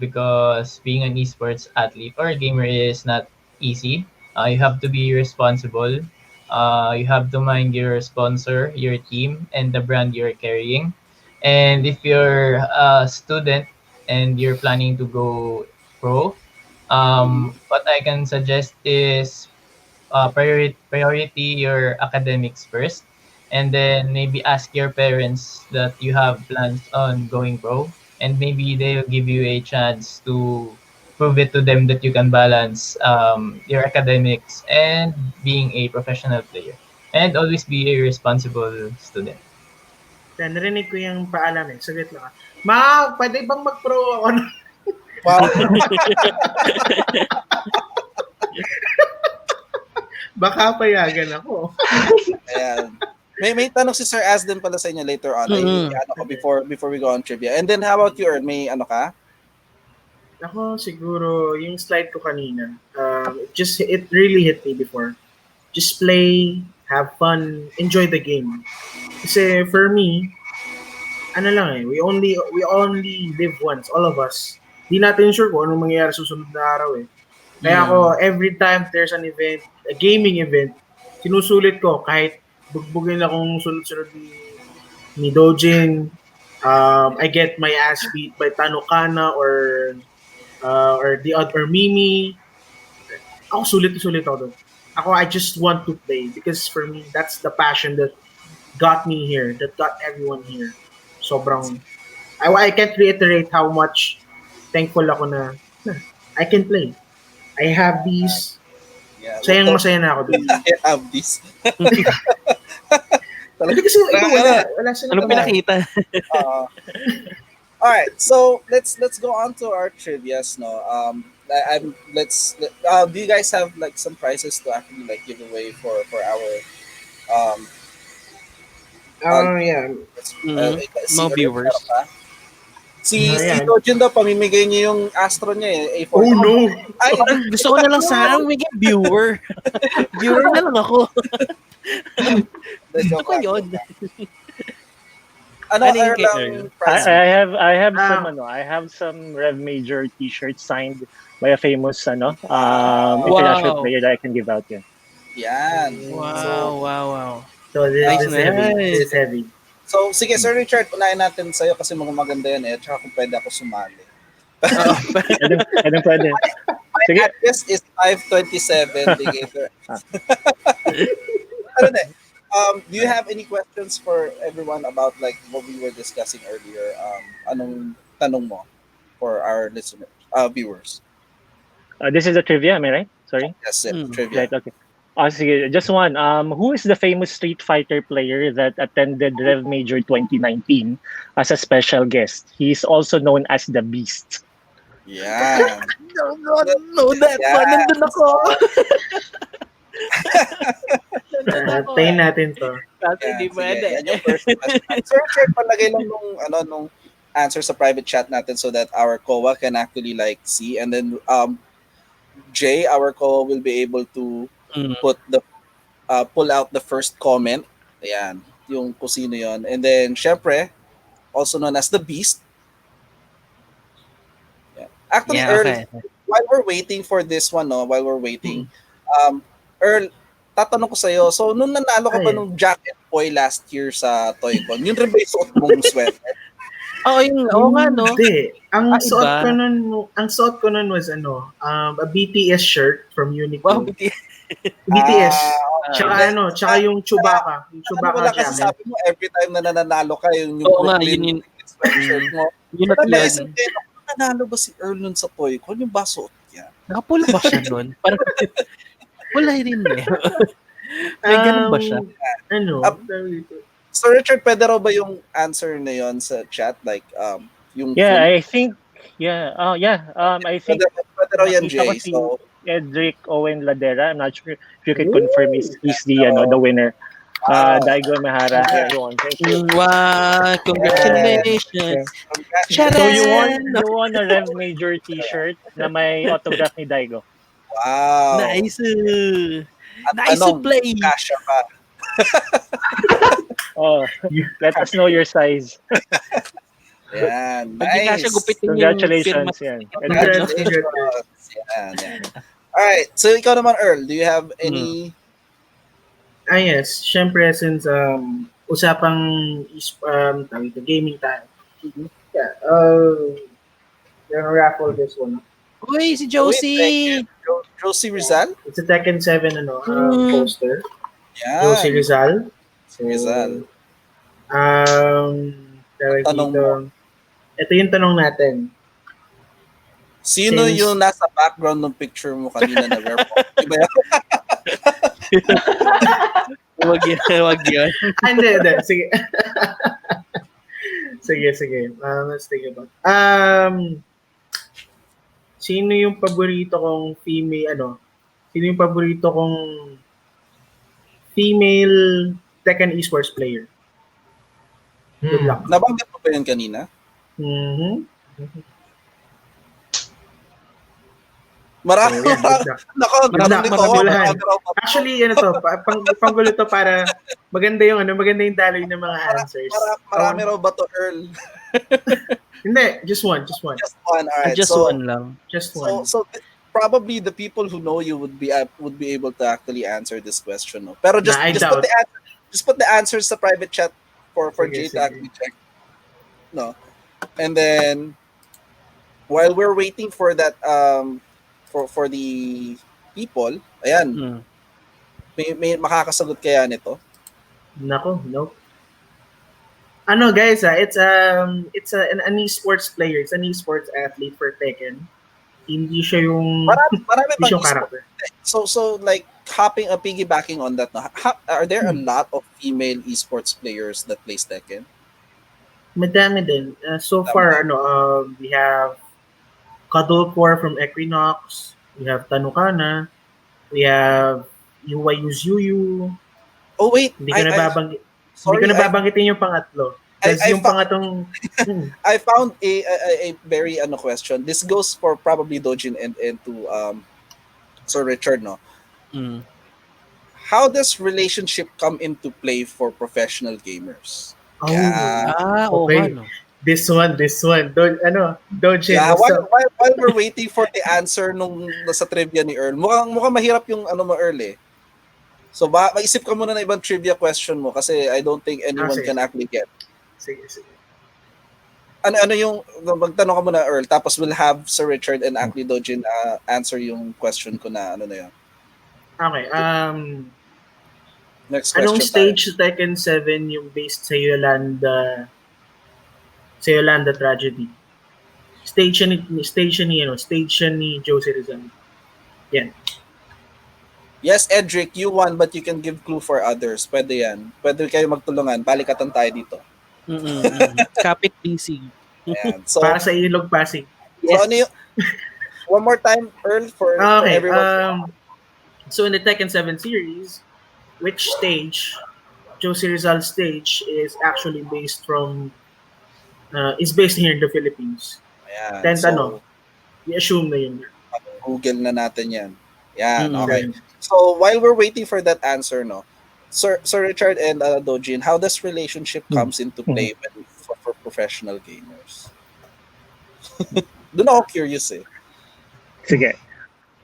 Because being an esports athlete or a gamer is not easy. You have to be responsible. You have to mind your sponsor, your team, and the brand you're carrying. And if you're a student and you're planning to go pro, what I can suggest is priority your academics first, and then maybe ask your parents that you have plans on going pro, and maybe they'll give you a chance to prove it to them that you can balance your academics and being a professional player, and always be a responsible student. Then, narinig ko yung paalam eh. Saglit lang. Ma, pwede bang mag-pro ako? Wow. Baka payagan ako. Ayan. May tanong si Sir Az din pala sa inyo later on. Ano ko before we go on trivia. And then how about you, Earl? May ano ka? Ako siguro yung slide ko kanina. It really hit me before. Just play, have fun, enjoy the game. Kasi for me, ano lang eh, we only live once, all of us. Di natin sure kung anong mangyayari susunod na araw eh. Kaya ako, every time there's an event, a gaming event, sinusulit ko kahit bugbugin akong sunod-sunod ni Dojin, I get my ass beat by Tanokana or Mimi. Ako sulit ako doon. I just want to play because for me, that's the passion that got me here, that got everyone here. Sobrang, I can't reiterate how much thankful ako na I can play. I have these. Yeah, Masaya na ako doon. I have these. Talaga kasi ito wala silang Anong pinakita? All right, so let's go on to our trivias. No, do you guys have like some prizes to actually like give away for our yeah. Mga viewers. Si Dojin daw, pamimigay niya yung Astro niya eh. A4. Oh no! Ay, gusto ko na lang sana may viewer. Viewer na lang ako. Gusto ko yun. Ano yung prize? I have some Rev Major t-shirts signed by a famous international player that I can give out here. Yan. Wow. So this Nice. is heavy. So, sige, Sir Richard, unahin natin sa'yo kasi maganda yan eh. Tsaka kung pwede ako sumali. Pwede. My address is 527 Ligator. Do you have any questions for everyone about like what we were discussing earlier? Anong tanong mo for our listeners, viewers? This is a trivia, am I right? Sorry? Yes, trivia. Right, okay. Sige, just one. Who is the famous Street Fighter player that attended Rev Major 2019 as a special guest? He's also known as the Beast. Yeah. No, that one. Nandun ako. Tayin natin to. Kasi di pwede. Yan yung first question. Sir Richard, palagay lang nung answer sa private chat natin so that our COA can actually like see, and then Jay, our COA, will be able to pull out the first comment. Ayan, yung kung sino yun. And then, syempre, also known as the Beast, Actually, Yeah, Earl, okay. while we're waiting for this one, no, while we're waiting, Earl, tatanong ko sa'yo, so nung nanalo ka ba Ayun. nung Jack and Boy last year sa TOYCON, yun rin ba yung suot mong sweater? Oo nga, no? Hindi. Ang suot Iba. ko nun was a BTS shirt from Wow, Uniqlo. BTS. BTS. Okay. Tsaka yung Chewbacca. Yung Ano ko Chewbacca lang kasi jacket. sabi mo, every time na nananalo ka, yung Oo nga, Brooklyn yun. sweatshirt mo. Yun Pero at naisip yun. ko yun, nanalo ba si Earl nun sa TOYCON? Yung ba suot niya? Nakapula ba siya nun? Parang, wala rin eh. May ganun ba siya? So Richard, pwede raw ba yung answer na yon sa chat? Like, yung Yeah, full... I think I think Pwede raw yan, nakita ko Jay. si So, Edric Owen Ladera. I'm not sure if you can confirm he's the winner. Daigo Mahara, everyone. Thank you. Wow, congratulations. So you Charan! won a Rev Major t-shirt na may autograph ni Daigo. wow. Nice. At Nice to anong play. kasya pa? Oh, let us know your size. Yan, Pag di ka siya nice. gupitin yung Congratulations, firma. yan. Congratulations. Yan. Alright, so ikaw naman, Earl, do you have any... Yes. Siyempre, since usapang gaming tayo. Yeah. Gonna raffle this one. Uy, si Thank Josie. you. Josie Rizal? It's a Tekken 7 poster. Yan. Josie Rizal. Si Rizal. Tawag Tanong dito. Ito yung tanong natin. Sino yung nasa background ng picture mo kanina na wear po? Diba yan? Wag yan. Hindi. Sige. sige. Let's think about. Sino yung paborito kong Sino yung paborito kong female Tekken esports player? Good luck. Nabanggit mo ba yun kanina? Marami. Marami dito. Actually, panggulo to para maganda yung daloy ng mga answers. Marami raw ba to, Earl? Hindi, just one. Just one, alright. Just one lang. Just one. So probably the people who know you would be able to actually answer this question. No? Pero just put the answers sa private chat for Jay to actually check. No. And then while we're waiting for that for the people, ayan. May makakasagot kaya nito? Nako, no. Guys, it's an esports player, it's an esports athlete for Tekken. Hindi siya yung marami hindi siya character. So like piggybacking on that, no? Are there a lot of female esports players that plays Tekken? Madami din. So far, we have Kadolpor from Equinox, we have Tanukana, we have Yuyu. Oh wait, hindi ko nababanggitin yung pangatlo. Kasi yung pangatong I found a very question. This goes for probably Dojin and to Sir Richard, no? How does relationship come into play for professional gamers? Okay. No? This one. Dojin. Yeah, while we're waiting for the answer nung sa trivia ni Earl, mukhang mahirap yung mo, Earl eh. So maisip ka muna na ibang trivia question mo kasi I don't think anyone can actually get. Sige. Ano yung magtanong ka muna, Earl, tapos we'll have Sir Richard and actually Dojin answer yung question ko na na yun. Okay. Next question. Anong stage Tekken 7 yung based sa Yolanda tragedy? Stage ni Josie Rizal. Yan. Yes, Edric, you won but you can give clue for others. Pwede yan. Pwede kayo magtulungan. Balikatan tayo dito. Kapit PC. So, para sa Ilog Pasig. Yes. So ano yung one more time, Earl, for everyone. So in the Tekken 7 series, which stage, Josie Rizal's stage, is actually based here in the Philippines. Ayan. Then So, i-assume na yun. Google na natin yan. Yan, okay. So while we're waiting for that answer, no, Sir Richard and Dojin, how does relationship comes into play for professional gamers? Doon ako curious eh. Sige.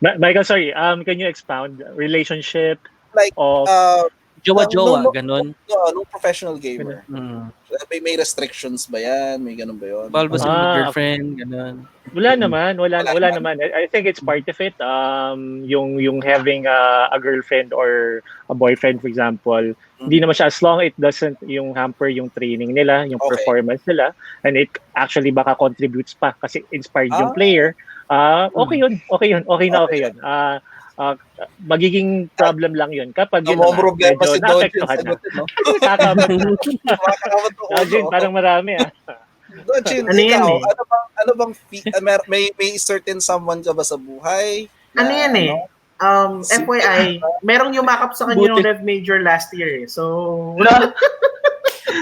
Michael, sorry. Can you expound relationship Like, of Jowa-jowa, ganon. No, professional gamer. May restrictions ba yan? May ganun ba yun? Bawal ba sila mag-girlfriend, ganon? Wala naman. I think it's part of it. Yung having a girlfriend or a boyfriend, for example, hindi naman siya, as long it doesn't yung hamper yung training nila, yung performance nila, and it actually baka contributes pa kasi inspired yung player. Okay yun. Okay na yun. Magiging problem lang yun kapag yun naman, problema medyo si naapektuhan na. Jin, parang marami Dojin, Ano yan ikaw, eh? ano bang may certain someone ka ba sa buhay? Ano yan eh? FYI, merong yumakap sa kanya yung Rev Major last year eh. So,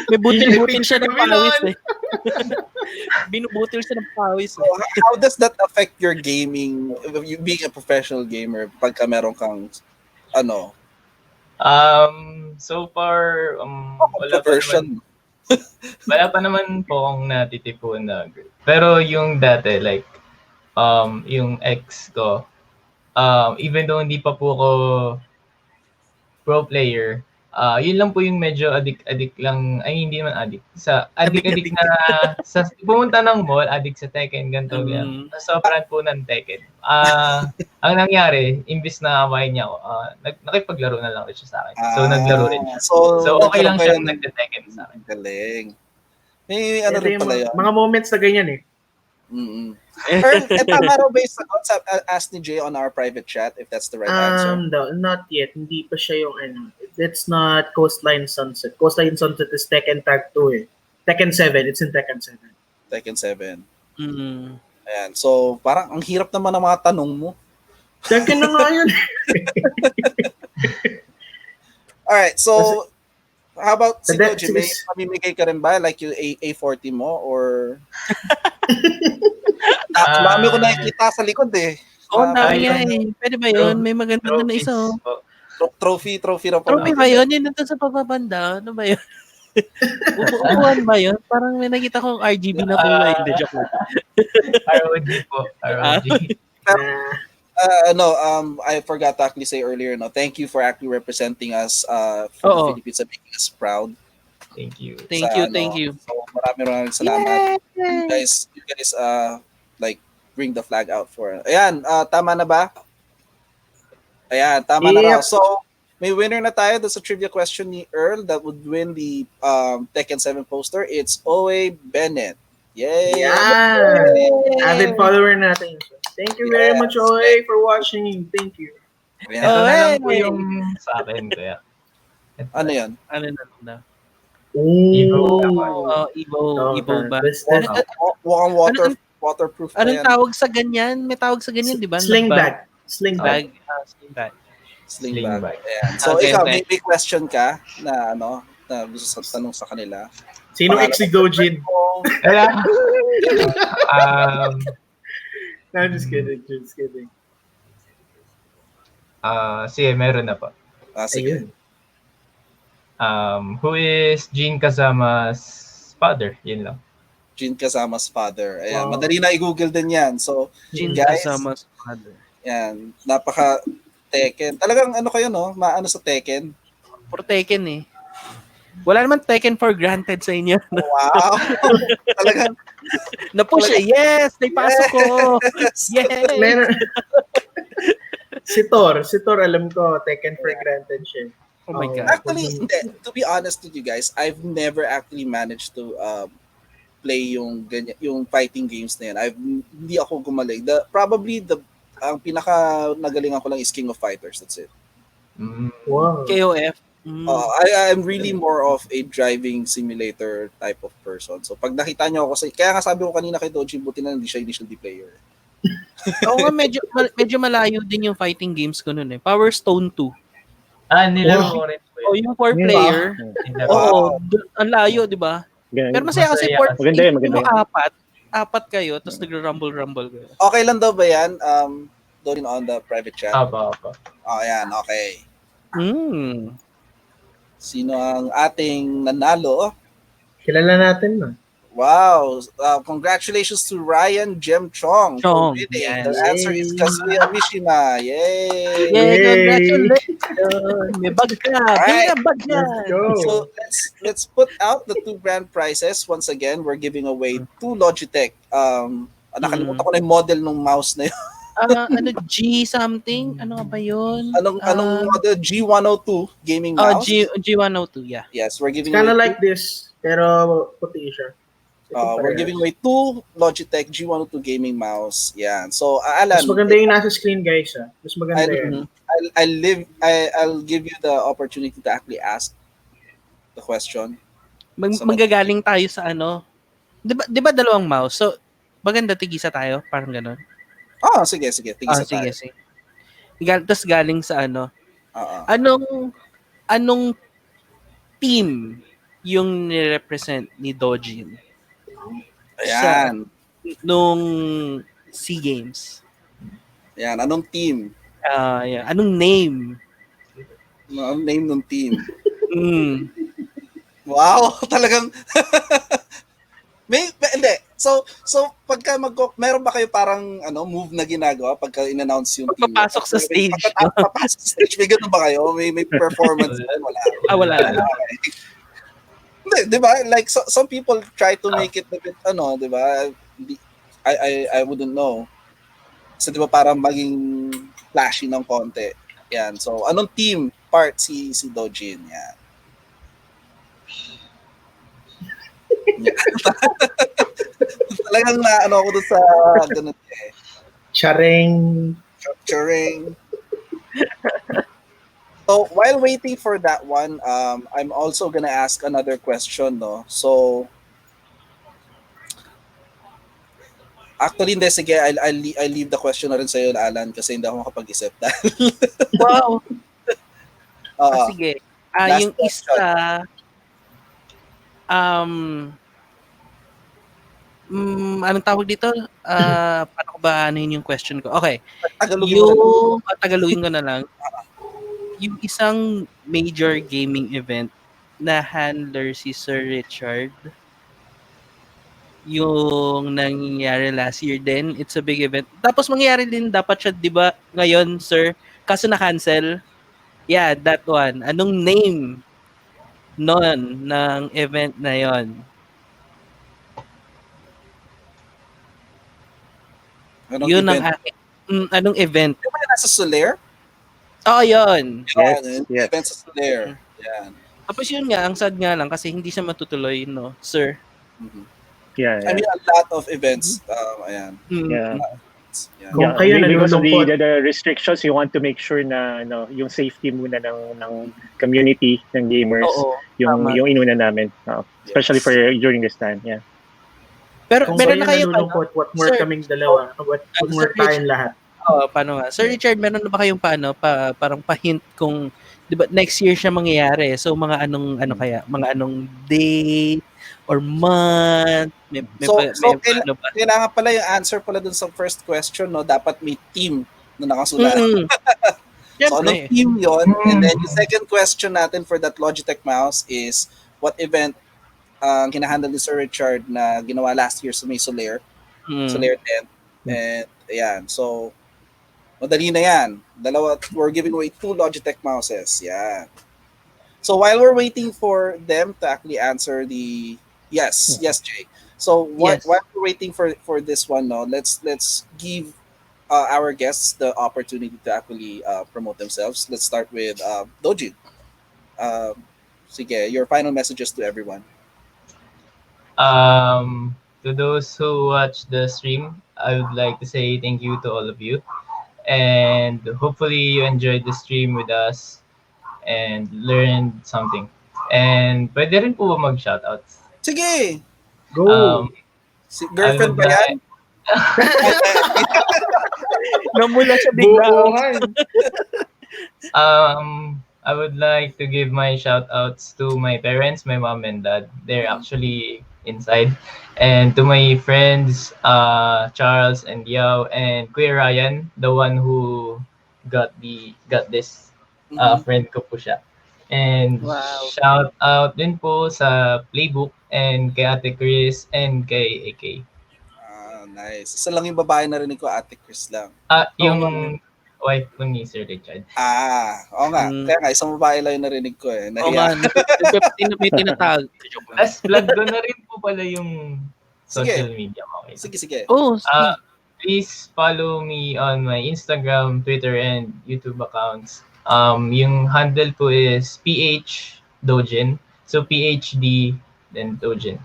May butil-butil siya ng pawis eh. Binubutil siya ng pawis eh. So, how does that affect your gaming, you being a professional gamer, pagka meron kang, So far, wala pa naman po akong natitipuan na girl. Pero yung dati, like, yung ex ko, even though hindi pa po ako pro player, yun lang po yung medyo addict lang, ay hindi naman addict. Addict na, sa pumunta ng mall, addict sa Tekken, ganito, ganyan. Sobrang po ng Tekken. Ang nangyari, imbis na awayin niya ako, nakipaglaro na lang rin siya sa akin. So, naglaro rin siya. So okay lang siya nagte-Tekken sa akin. Galing. May ano rin pala yun. Mga moments na ganyan eh. Earl, tama raw ba yung sagot sa ask ni Jay on our private chat, if that's the right answer? No, not yet. Hindi pa siya yung ano. It's not Coastline Sunset. Coastline Sunset is Tekken Tag 2 eh. Tekken 7. It's in Tekken 7. Tekken 7. Ayan. So, parang ang hirap naman ng mga tanong mo. Tekken na nga yun. Alright, so how about si Doji? May pamimigay ka rin ba? Like yung A40 mo? Or mami ko nakikita sa likod eh. Dami eh. Pwede ba yun? May maganda na isa. Trophy na po. Trophy ba yun? Yun nandun sa pababanda. Ano ba yun? Upuan ba yun? Parang may nakita kong RGB na kulay. Hindi, joke lang. ROG po. ROG. I forgot to actually say earlier, thank you for actually representing us for the Philippines and making us proud. Thank you. Thank you. So, maraming salamat. You guys like bring the flag out for. Ayan, tama na ba? Ayan, tama na raw. So, may winner na tayo. That's a trivia question ni Earl that would win the Tekken 7 poster. It's Owe Bennett. Yay! Yeah! Avid follower natin. Thank you very much, Owe, for watching. Thank you. Ito na lang po yung sa akin. Kaya. Ano yan? Ano na? Evo ba? Waterproof. Anong tawag sa ganyan? May tawag sa ganyan, di ba? Sling bag. Sling bag. Ayan. So, ikaw, may question ka na gusto sa tanong sa kanila? Sino ex si Dojin? No, just kidding. Sige, meron na po. Sige. Who is Jin Kazama's father? Yun lang. Jin Kazama's father. Ayan, madali na i-google din yan. So, Jin guys, Kazama's father. Yan, napaka Tekken. Talagang kayo, maano sa Tekken? For Tekken eh. Wala naman Tekken for granted sa inyo. Wow! Talagang na-push eh. Yes! Naipasok ko! Yes! Si Thor, alam ko, Tekken for granted siya. Oh my God. Actually, to be honest with you guys, I've never actually managed to play yung fighting games na yan. Hindi ako gumaling. Ang pinaka nagalingan ko lang is King of Fighters. That's it. Wow. KOF. I'm really more of a driving simulator type of person. So pag nakita nyo ako, kaya nga sabi ko kanina kay Doji, buti na hindi siya initial D player. Oo nga, medyo malayo din yung fighting games ko noon eh. Power Stone 2. Nilaro ko rin po yun. Yung 4-player. Oo, ang layo, di ba? Pero masaya kasi 4 maganda. Apat kayo, tapos nagro-rumble kayo. Okay lang daw ba yan? Doon on the private chat. Apa. Ayan, okay. Sino ang ating nanalo? Kilala natin na. Wow. Congratulations to Ryan Jem Chong for Chong, winning. The yes. answer is Yay. Kazuya Mishima. Yay. Yay, Yay! congratulations! May bag ka! All Bili right. ng bag Let's yan! So go. let's put out the two grand prizes. Once again, we're giving away two Logitech. Nakalimutan ko na yung model ng mouse na yun. Ano, G something? Ano nga ba yun? Anong model? G102 gaming mouse. G102, yeah. Yes, we're It's giving kind away of like this, pero puti siya. we're giving away two Logitech G102 gaming mouse. Yeah. So Alan, Mas maganda yung nasa screen, guys. Mas maganda I'll, yan. I'll give you the opportunity to actually ask the question. Manggagaling tayo sa ano. 'Di ba dalawang mouse? So, maganda tigisa tayo, parang gano'n. Sige. Tigisa Sige, tayo. sige. Tapos galing sa ano. Oo. Anong team yung ni-represent ni Dojin Ayan. nung SEA Games? Ayan. Anong team? Yeah. Anong name? Anong name ng team? Wow, talagang hindi. So pagka meron ba kayo parang move na ginagawa pagka in-announce yung team? Papasok sa stage. Papasok sa stage, may ganun ba kayo? May performance ba? Wala. Wala. Okay. Hindi, 'di ba? Like some people try to make it a bit 'di ba? I wouldn't know. So 'di ba parang maging flashy ng konti. Yan. So anong team part si Dojin? Yan. Talagang ako doon sa ganun eh. Charing. So while waiting for that one, I'm also gonna ask another question, no? So actually, hindi, sige, I'll leave the question na rin sa'yo, Alan, kasi hindi ako makapag-isip. Wow. Last Sige. Yung question. isa, anong tawag dito? Paano ko ba yung question ko? Okay. Tagalogin ko na lang. Yung isang major gaming event na handler si Sir Richard, yung nangyayari last year din, it's a big event. Tapos mangyayari din dapat siya, di ba, ngayon, sir? Kaso na-cancel. Yeah, that one. Anong name nun ng event na yon? Yun ang akin. Anong event? Di ba yung nasa Soler? Yun. Yes. Event sa Soler. Yan. Tapos yun nga, ang sad nga lang kasi hindi siya matutuloy, no, sir? Mm-hmm. Yeah. I mean, a lot of events. Ayan. Yeah. Kung kayo Because of nalulungkot, the restrictions, you want to make sure na yung safety muna ng community ng gamers, yung inuna namin, especially for during this time. Yeah. Pero kung meron kayo na kayo nalulungkot, what more Sir, kaming dalawa, what more tayong lahat. Paano nga? Sir Richard, meron na ba kayong parang pa-hint kung 'di ba next year siya mangyayari? So mga anong kaya? Mga anong day or month? Kailangan pala yung answer pala dun sa first question, no? Dapat may team na nakasulat. So anong team yon? And then yung second question natin for that Logitech mouse is what event ang kinahandle ni Sir Richard na ginawa last year sa may Soler 10. And ayan, so madali na yan. We're giving away 2 Logitech mouses. Yeah. So while we're waiting for them to actually answer the yes, Jay. So while we're waiting for this one, no, let's give our guests the opportunity to actually promote themselves. Let's start with Dojin. Sige, your final messages to everyone. To those who watch the stream, I would like to say thank you to all of you. And hopefully you enjoyed the stream with us and learned something. And pwede rin po ba mag-shoutouts? Sige! Go! Girlfriend ba yan? Namula siya bigla. I would like to give my shoutouts to my parents, my mom and dad. They're actually inside. And to my friends, Charles and Yao and Kuya Ryan, the one who got this friend ko po siya. And shout out din po sa Playbook and kay Ate Chris, and kay AK. Nice. Isa lang yung babae narinig ko, Ate Chris lang. Yung wife ko ni Sir Richard. Oo nga. Kaya nga, isang babae lang yung narinig ko eh. Oo nga, may tinatag. As plug ko na rin po pala yung social media ko. Okay. Sige. Oh, sige. Please follow me on my Instagram, Twitter, and YouTube accounts. Yung handle ko is PH Dojin. So PHD then Dojin.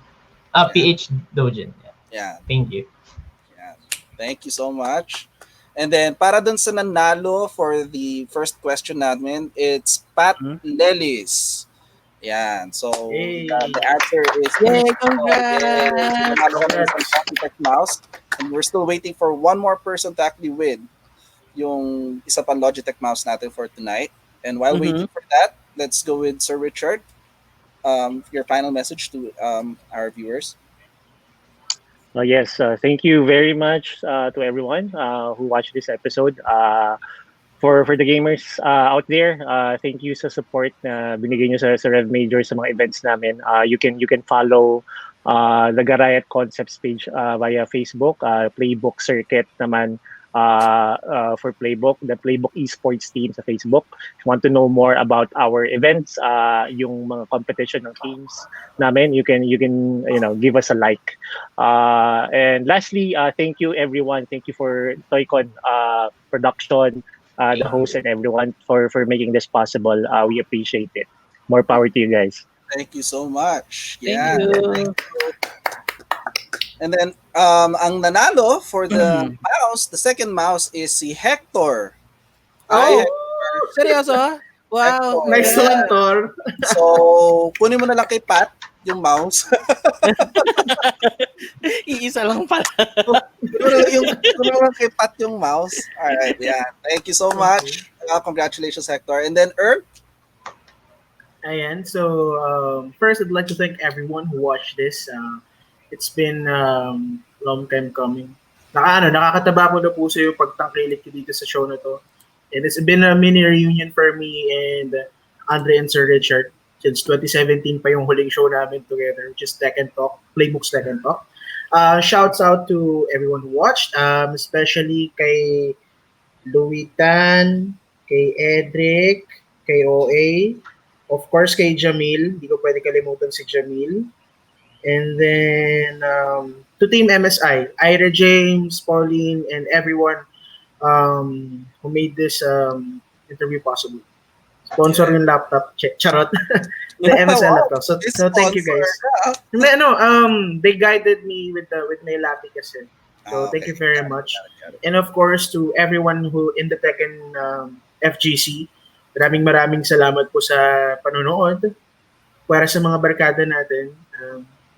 PH Dojin. Yeah. Thank you. Yeah. Thank you so much. And then para dun sa nanalo for the first question namin, it's Pat Lelis. Yan. So the answer is congrats! Logitech mouse. And we're still waiting for one more person to actually win yung isa pang Logitech mouse natin for tonight. And while waiting for that, let's go with Sir Richard. Your final message to our viewers. Yes, thank you very much to everyone who watched this episode. For the gamers out there, thank you sa support na binigay nyo sa Rev Major sa mga events namin. You can follow the Garayat Concepts page via Facebook, Playbook Circuit naman for Playbook, the Playbook Esports team sa Facebook. If you want to know more about our events, yung mga competition ng teams namin, you can give us a like. And lastly, thank you everyone. Thank you for TOYCON production, the host and everyone for making this possible. We appreciate it. More power to you guys. Thank you so much. Thank you. And then, ang nanalo for the mouse, the second mouse is si Hector. Hi, Hector. Seryoso? Wow. Hector. Nice one, Tor. So, kunin mo na lang kay Pat yung mouse. Iisa lang pala. kunin mo lang kay Pat yung mouse. Alright, yeah. Thank you so much. Congratulations, Hector. And then, Earl? Ayan, so first I'd like to thank everyone who watched this. It's been long time coming. Nakakataba po na puso yung pagtangkilik ko dito sa show na to. And it's been a mini reunion for me and Andreij and Sir Richard. Since 2017 pa yung huling show namin together, which is Tech and Talk, Playbooks Tech and Talk. Shouts out to everyone who watched, especially kay Luitan, kay Edric, kay OA, of course kay Jamil. Hindi ko pwede kalimutan si Jamil. And then to Team MSI, Ira James, Pauline, and everyone who made this interview possible. Sponsor yung laptop, charot. The MSI laptop. So thank you guys. They guided me with my laptop kasi. So thank you very much. And of course to everyone who in the Tekken FGC, maraming salamat po sa panonood. Para sa mga barkada natin,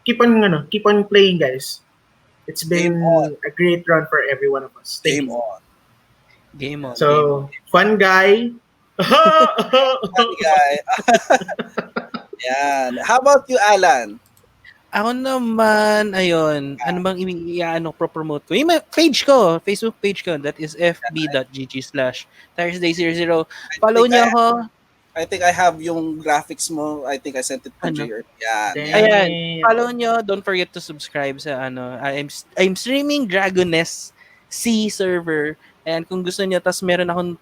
keep on playing, guys. It's been a great run for every one of us. Game on. So, fun guy. Fun guy. Yan. How about you, Alan? Ako naman, ayun, ano bang pro-promote ko? Yung page ko, Facebook page ko, that is fb.gg/Thursday00. Follow niyo ako. I think I have yung graphics mo. I think I sent it to you. Yeah. Ayan. Follow nyo. Don't forget to subscribe sa I'm streaming Dragoness C server. And kung gusto niyo, tas meron akong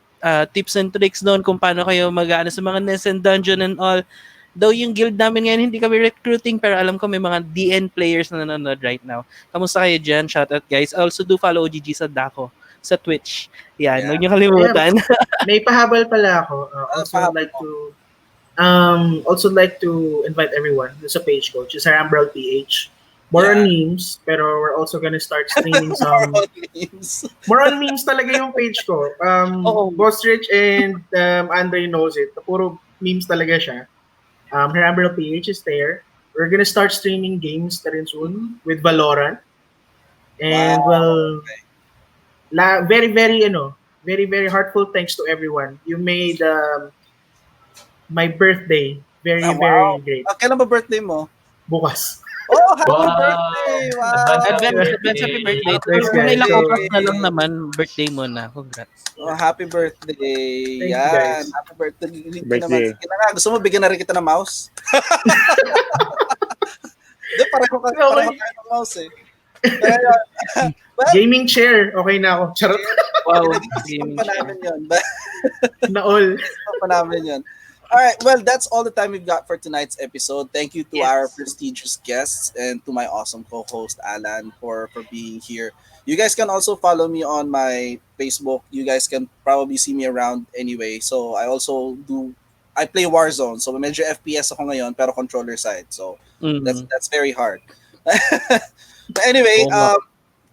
tips and tricks doon kung paano kayo mag-ano sa mga Nest and Dungeon and all. Though yung guild namin ngayon, hindi kami recruiting, pero alam ko may mga DN players na nanonood right now. Kamusta kayo dyan? Shoutout guys. I also do follow GG sa Dako sa Twitch. Yan, huwag niyo kalimutan. May pahabol pala ako. Also like to invite everyone sa page ko, which is Arambral PH. More on memes, pero we're also gonna start streaming some more on memes talaga yung page ko. Boss Rich and Andreij knows it. Puro memes talaga siya. Arambral PH is there. We're gonna start streaming games na rin soon with Valorant. And very very heartful thanks to everyone. You made my birthday very great. Kailan ba birthday mo? Bukas. Oh, happy birthday! Wow! Advance happy birthday. Kung may ilang oras na lang naman, birthday mo na. Congrats. Oh, happy birthday. Yan. Happy birthday. Birthday. Gusto mo bigyan na rin kita ng mouse? Hindi, pareho tayo ng mouse eh. Pero, well, Gaming chair. Okay na ako. Charot. Wow. Ispan pa namin yun. Na all. Ispan pa namin yun. All right, well, that's all the time we've got for tonight's episode. Thank you to our prestigious guests and to my awesome co-host Alan for being here. You guys can also follow me on my Facebook. You guys can probably see me around anyway. So I play Warzone. So medyo FPS ako ngayon pero controller side. So that's very hard. But anyway,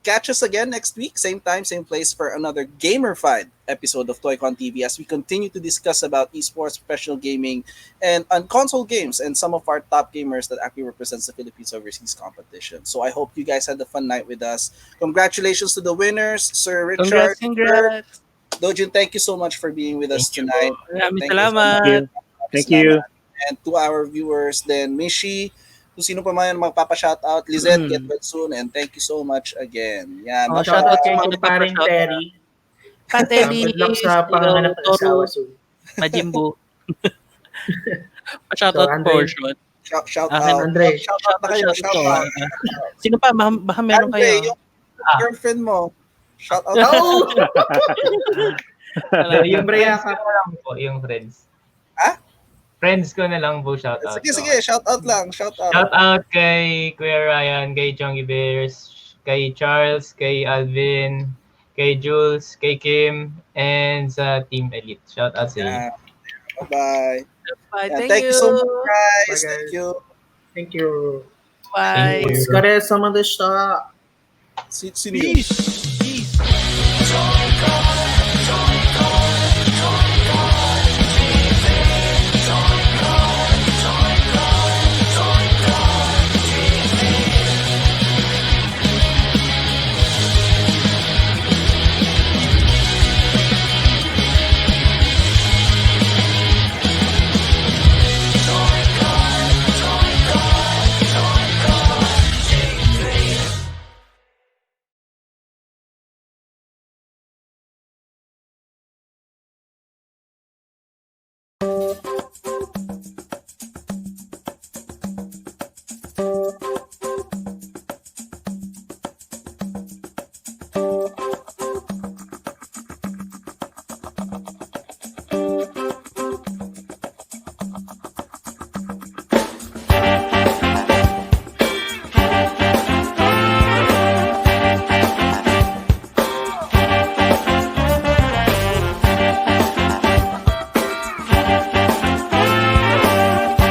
catch us again next week, same time, same place for another gamer-fied episode of TOYCON TV as we continue to discuss about esports, professional gaming, and console games, and some of our top gamers that actually represents the Philippines overseas competition. So I hope you guys had a fun night with us. Congratulations to the winners, Sir Richard. Congrats. Dojin, thank you so much for being with us tonight. Maraming salamat. Thank you. And to our viewers, then Mishi, kung sino pa man magpapa-shoutout, Lizette, get well soon, and thank you so much again. Yan. Shoutout Kay sa mga kumparing Terry. Pateli. Good luck sa panganganak ng asawa soon. Majimbo. Shoutout portion. Shout Akin, out. Andrej. Shout out na kayo. Shout out. Sino pa? Baka meron Andrej, kayo. yung girlfriend mo. Shout out. Yung friends ko na lang po, yung friends. Friends ko na lang po shoutout. Sige, shout out lang. Shout out. Shout out kay Kuya Ryan, kay Chongy Bears, kay Charles, kay Alvin, kay Jules, kay Kim, and sa Team Elite. Shout out sa inyo. Bye-bye. Bye. Yeah, Thank thank you so much, guys. Bye, guys. Thank you. Thank you. Bye. Thank you. Skare sa mga Sino yun? Peace.